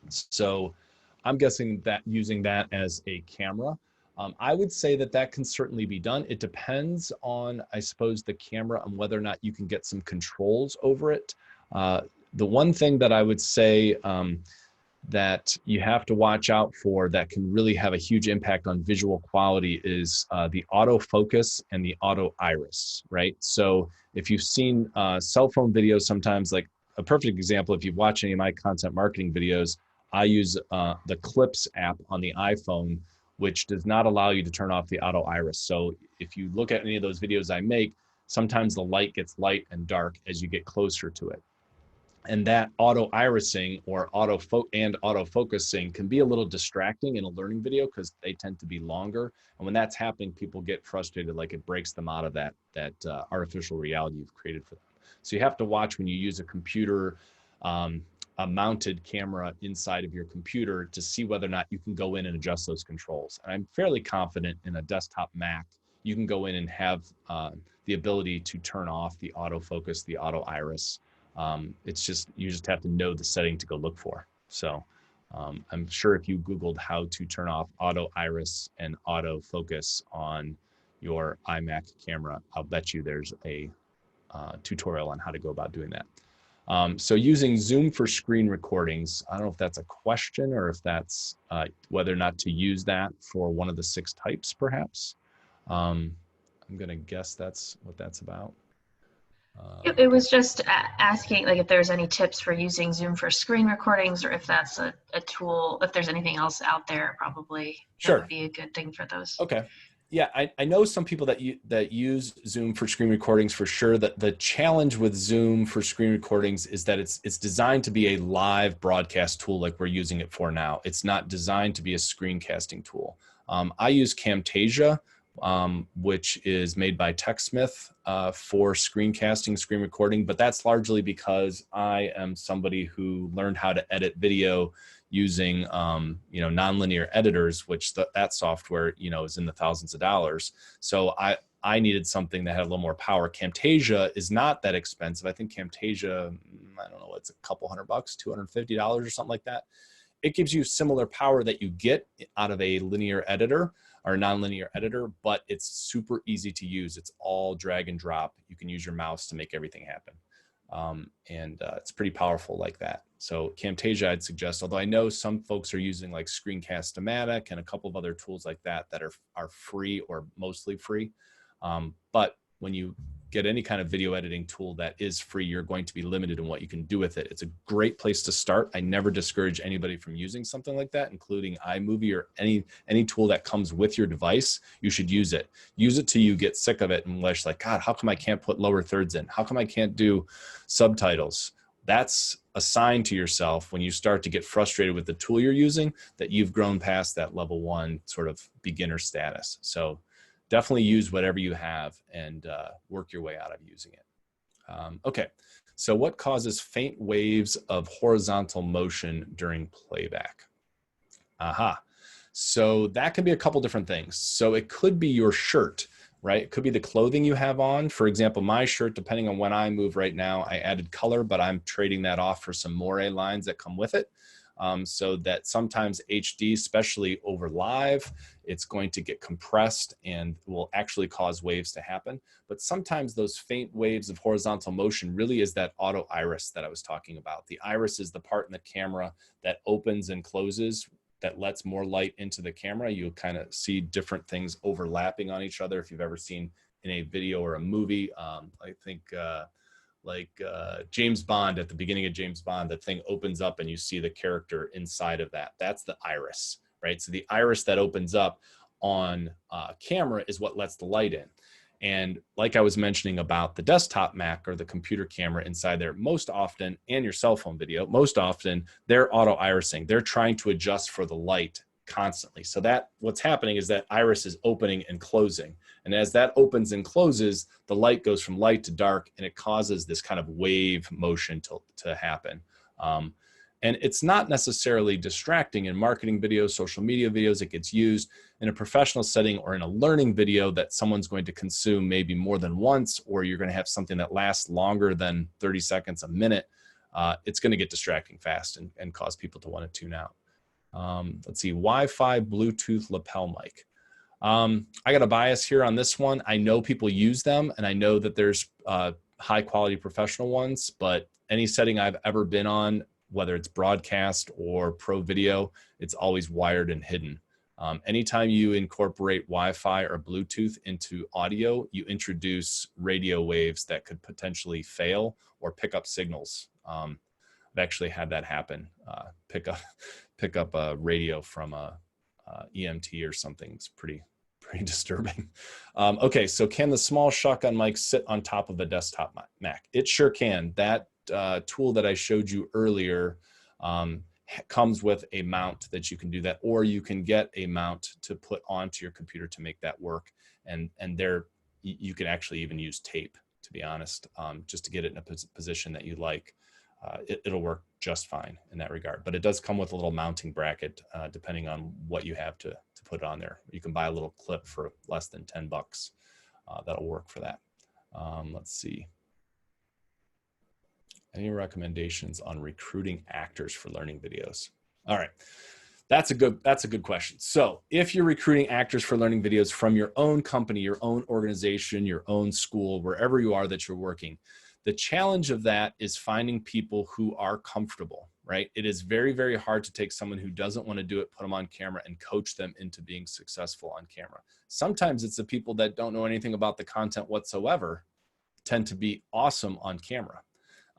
B: so I'm guessing that using that as a camera, I would say that that can certainly be done. It depends on, I suppose, the camera and whether or not you can get some controls over it. The one thing that I would say that you have to watch out for that can really have a huge impact on visual quality is the autofocus and the auto iris, right? So if you've seen cell phone videos, sometimes, like a perfect example, if you watch any of my content marketing videos, I use the Clips app on the iPhone, which does not allow you to turn off the auto iris. So if you look at any of those videos I make, sometimes the light gets light and dark as you get closer to it. And that auto irising or autofocusing can be a little distracting in a learning video because they tend to be longer. And when that's happening, people get frustrated, like it breaks them out of that artificial reality you've created for them. So you have to watch when you use a computer, a mounted camera inside of your computer to see whether or not you can go in and adjust those controls. And I'm fairly confident in a desktop Mac, you can go in and have the ability to turn off the autofocus, the auto iris. It's just, you just have to know the setting to go look for. So I'm sure if you Googled how to turn off auto iris and auto focus on your iMac camera, I'll bet you there's a tutorial on how to go about doing that. So using Zoom for screen recordings, I don't know if that's a question or if that's whether or not to use that for one of the 6 types, perhaps. I'm gonna guess that's what that's about.
C: It was just asking, like, if there's any tips for using Zoom for screen recordings, or if that's a tool, if there's anything else out there, probably
B: Sure.
C: That would be a good thing for those.
B: Okay. Yeah, I know some people that use Zoom for screen recordings for sure. That the challenge with Zoom for screen recordings is that it's designed to be a live broadcast tool like we're using it for now. It's not designed to be a screencasting tool. I use Camtasia, which is made by TechSmith for screencasting, screen recording, but that's largely because I am somebody who learned how to edit video using nonlinear editors, which that software is in the thousands of dollars. So I needed something that had a little more power. Camtasia is not that expensive. I think Camtasia, I don't know, it's a couple $100, $250 or something like that. It gives you similar power that you get out of a linear editor or nonlinear editor, but it's super easy to use. It's all drag and drop. You can use your mouse to make everything happen. It's pretty powerful like that. So Camtasia, I'd suggest, although I know some folks are using like Screencast-O-Matic and a couple of other tools like that that are free or mostly free. But when you get any kind of video editing tool that is free, you're going to be limited in what you can do with it. It's a great place to start. I never discourage anybody from using something like that, including iMovie or any tool that comes with your device. You should use it. Use it till you get sick of it and wish, like, God, how come I can't put lower thirds in? How come I can't do subtitles? That's a sign to yourself when you start to get frustrated with the tool you're using that you've grown past that level 1 sort of beginner status. So definitely use whatever you have and work your way out of using it. Okay, so what causes faint waves of horizontal motion during playback? Aha, so that can be a couple different things. So it could be your shirt, right? It could be the clothing you have on. For example, my shirt, depending on when I move right now, I added color, but I'm trading that off for some moire lines that come with it. so that sometimes HD, especially over live, it's going to get compressed and will actually cause waves to happen. But sometimes those faint waves of horizontal motion really is that auto iris that I was talking about. The iris is the part in the camera that opens and closes, that lets more light into the camera. You'll kind of see different things overlapping on each other. If you've ever seen in a video or a movie, I think James Bond, at the beginning of James Bond, that thing opens up and you see the character inside of that. That's the iris, right? So the iris that opens up on camera is what lets the light in. And like I was mentioning about the desktop Mac or the computer camera inside there, most often, and your cell phone video, most often they're auto irising. They're trying to adjust for the light constantly. So that what's happening is that iris is opening and closing. And as that opens and closes, the light goes from light to dark, and it causes this kind of wave motion to happen. And it's not necessarily distracting in marketing videos, social media videos. It gets used in a professional setting or in a learning video that someone's going to consume maybe more than once, or you're going to have something that lasts longer than 30 seconds, a minute. It's going to get distracting fast and cause people to want to tune out. Let's see, Wi-Fi, Bluetooth, lapel mic. I got a bias here on this one. I know people use them, and I know that there's high quality professional ones, but any setting I've ever been on, whether it's broadcast or pro video, it's always wired and hidden. Anytime you incorporate Wi-Fi or Bluetooth into audio, you introduce radio waves that could potentially fail or pick up signals. I've actually had that happen. Pick up a radio from a EMT or something. It's pretty disturbing. Okay, so can the small shotgun mic sit on top of the desktop Mac? It sure can. That tool that I showed you earlier comes with a mount that you can do that, or you can get a mount to put onto your computer to make that work. And there you can actually even use tape, to be honest, just to get it in a position that you like. It'll work just fine in that regard. But it does come with a little mounting bracket, depending on what you have to put on there. You can buy a little clip for less than $10. That'll work for that. Let's see. Any recommendations on recruiting actors for learning videos? All right, that's a good question. So if you're recruiting actors for learning videos from your own company, your own organization, your own school, wherever you are that you're working, the challenge of that is finding people who are comfortable, right? It is very, very hard to take someone who doesn't want to do it, put them on camera, and coach them into being successful on camera. Sometimes it's the people that don't know anything about the content whatsoever tend to be awesome on camera.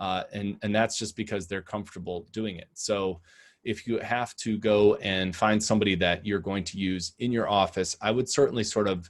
B: And that's just because they're comfortable doing it. So if you have to go and find somebody that you're going to use in your office, I would certainly sort of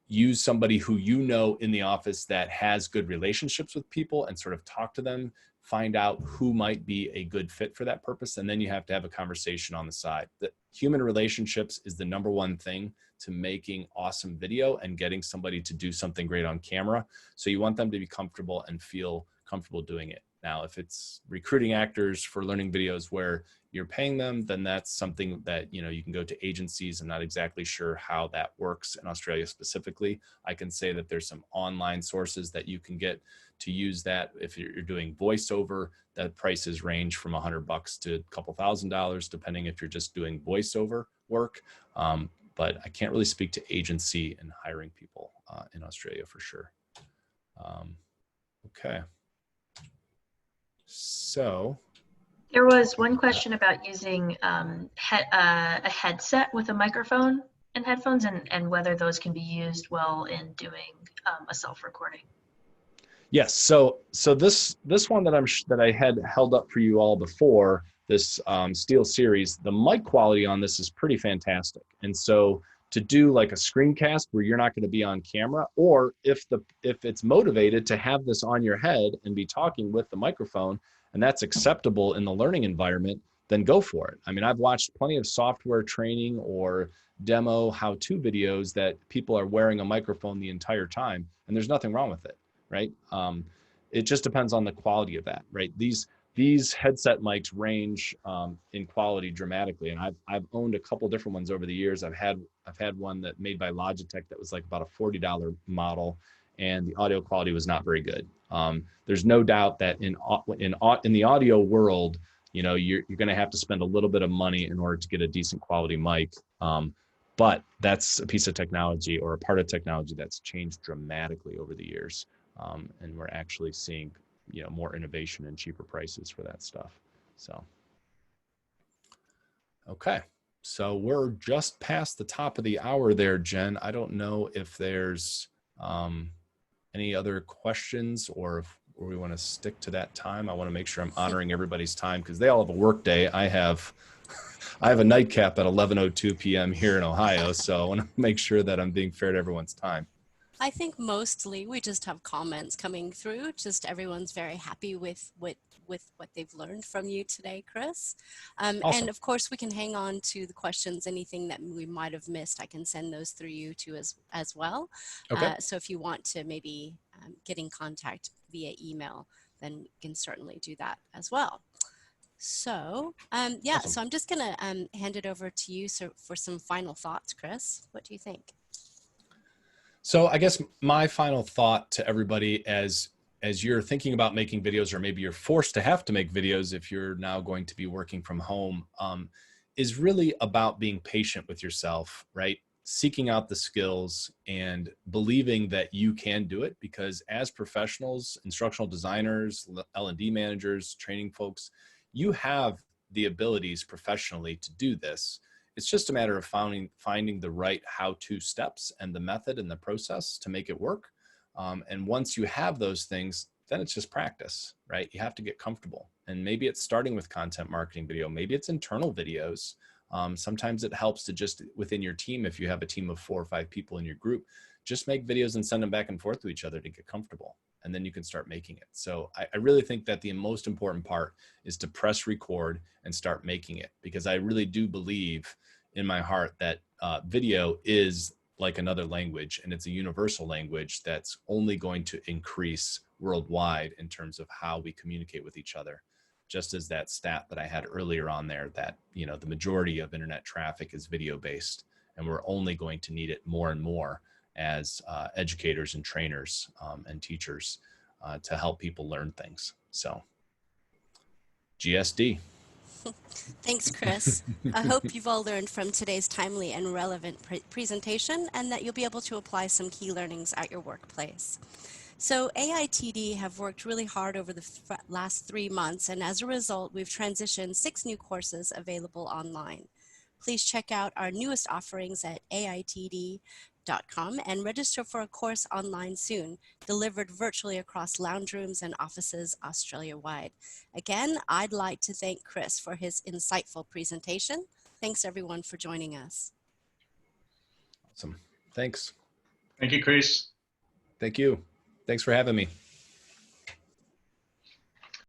B: use somebody who you know in the office that has good relationships with people and sort of talk to them, find out who might be a good fit for that purpose. And then you have to have a conversation on the side. The human relationships is the number one thing to making awesome video and getting somebody to do something great on camera. So you want them to be comfortable and feel comfortable doing it. Now, if it's recruiting actors for learning videos where you're paying them, then that's something that, you know, you can go to agencies. I'm not exactly sure how that works in Australia specifically. I can say that there's some online sources that you can get to use that. If you're doing voiceover, the prices range from $100 to a couple $1,000, depending if you're just doing voiceover work. But I can't really speak to agency and hiring people in Australia for sure. Okay. So
C: there was one question about using a headset with a microphone and headphones, and whether those can be used well in doing a self-recording.
B: Yes. So this one that I had held up for you all before, this Steel series, the mic quality on this is pretty fantastic. And so to do like a screencast where you're not going to be on camera, or if it's motivated to have this on your head and be talking with the microphone, and that's acceptable in the learning environment, then go for it. I mean, I've watched plenty of software training or demo how-to videos that people are wearing a microphone the entire time, and there's nothing wrong with it, right? It just depends on the quality of that, right? These headset mics range in quality dramatically, and I've owned a couple different ones over the years. I've had one that made by Logitech that was like about a $40 model, and the audio quality was not very good. There's no doubt that in the audio world, you know, you're going to have to spend a little bit of money in order to get a decent quality mic. But that's a piece of technology or a part of technology that's changed dramatically over the years. And we're actually seeing, you know, more innovation and cheaper prices for that stuff. So, okay. So we're just past the top of the hour there, Jen. I don't know if there's any other questions or if we want to stick to that time. I want to make sure I'm honoring everybody's time because they all have a work day. I have a nightcap at 11:02 p.m. here in Ohio, so I want to make sure that I'm being fair to everyone's time.
A: I think mostly we just have comments coming through. Just everyone's very happy with what they've learned from you today, Chris.
B: Awesome.
A: And of course, we can hang on to the questions. Anything that we might have missed, I can send those through you too as well.
B: Okay.
A: So if you want to maybe get in contact via email, then you can certainly do that as well. So yeah,
B: Awesome.
A: so I'm just gonna hand it over to you for some final thoughts, Chris. What do you think?
B: So I guess my final thought to everybody as you're thinking about making videos, or maybe you're forced to have to make videos if you're now going to be working from home, is really about being patient with yourself, right? Seeking out the skills and believing that you can do it, because as professionals, instructional designers, L&D managers, training folks, you have the abilities professionally to do this. It's just a matter of finding the right how-to steps and the method and the process to make it work. And once you have those things, then it's just practice, right? You have to get comfortable. And maybe it's starting with content marketing video. Maybe it's internal videos. Sometimes it helps to just within your team, if you have a team of 4 or 5 people in your group, just make videos and send them back and forth to each other to get comfortable. And then you can start making it. So I really think that the most important part is to press record and start making it, because I really do believe in my heart that video is like another language, and it's a universal language that's only going to increase worldwide in terms of how we communicate with each other. Just as that stat that I had earlier on there, that, you know, the majority of internet traffic is video based, and we're only going to need it more and more as educators and trainers and teachers to help people learn things. So GSD.
A: Thanks, Chris. I hope you've all learned from today's timely and relevant presentation, and that you'll be able to apply some key learnings at your workplace. So AITD have worked really hard over the last 3 months, and as a result, we've transitioned 6 new courses available online. Please check out our newest offerings at AITD.com and register for a course online soon, delivered virtually across lounge rooms and offices Australia-wide. Again, I'd like to thank Chris for his insightful presentation. Thanks everyone for joining us.
B: Awesome. Thanks.
E: Thank you, Chris.
B: Thank you. Thanks for having me.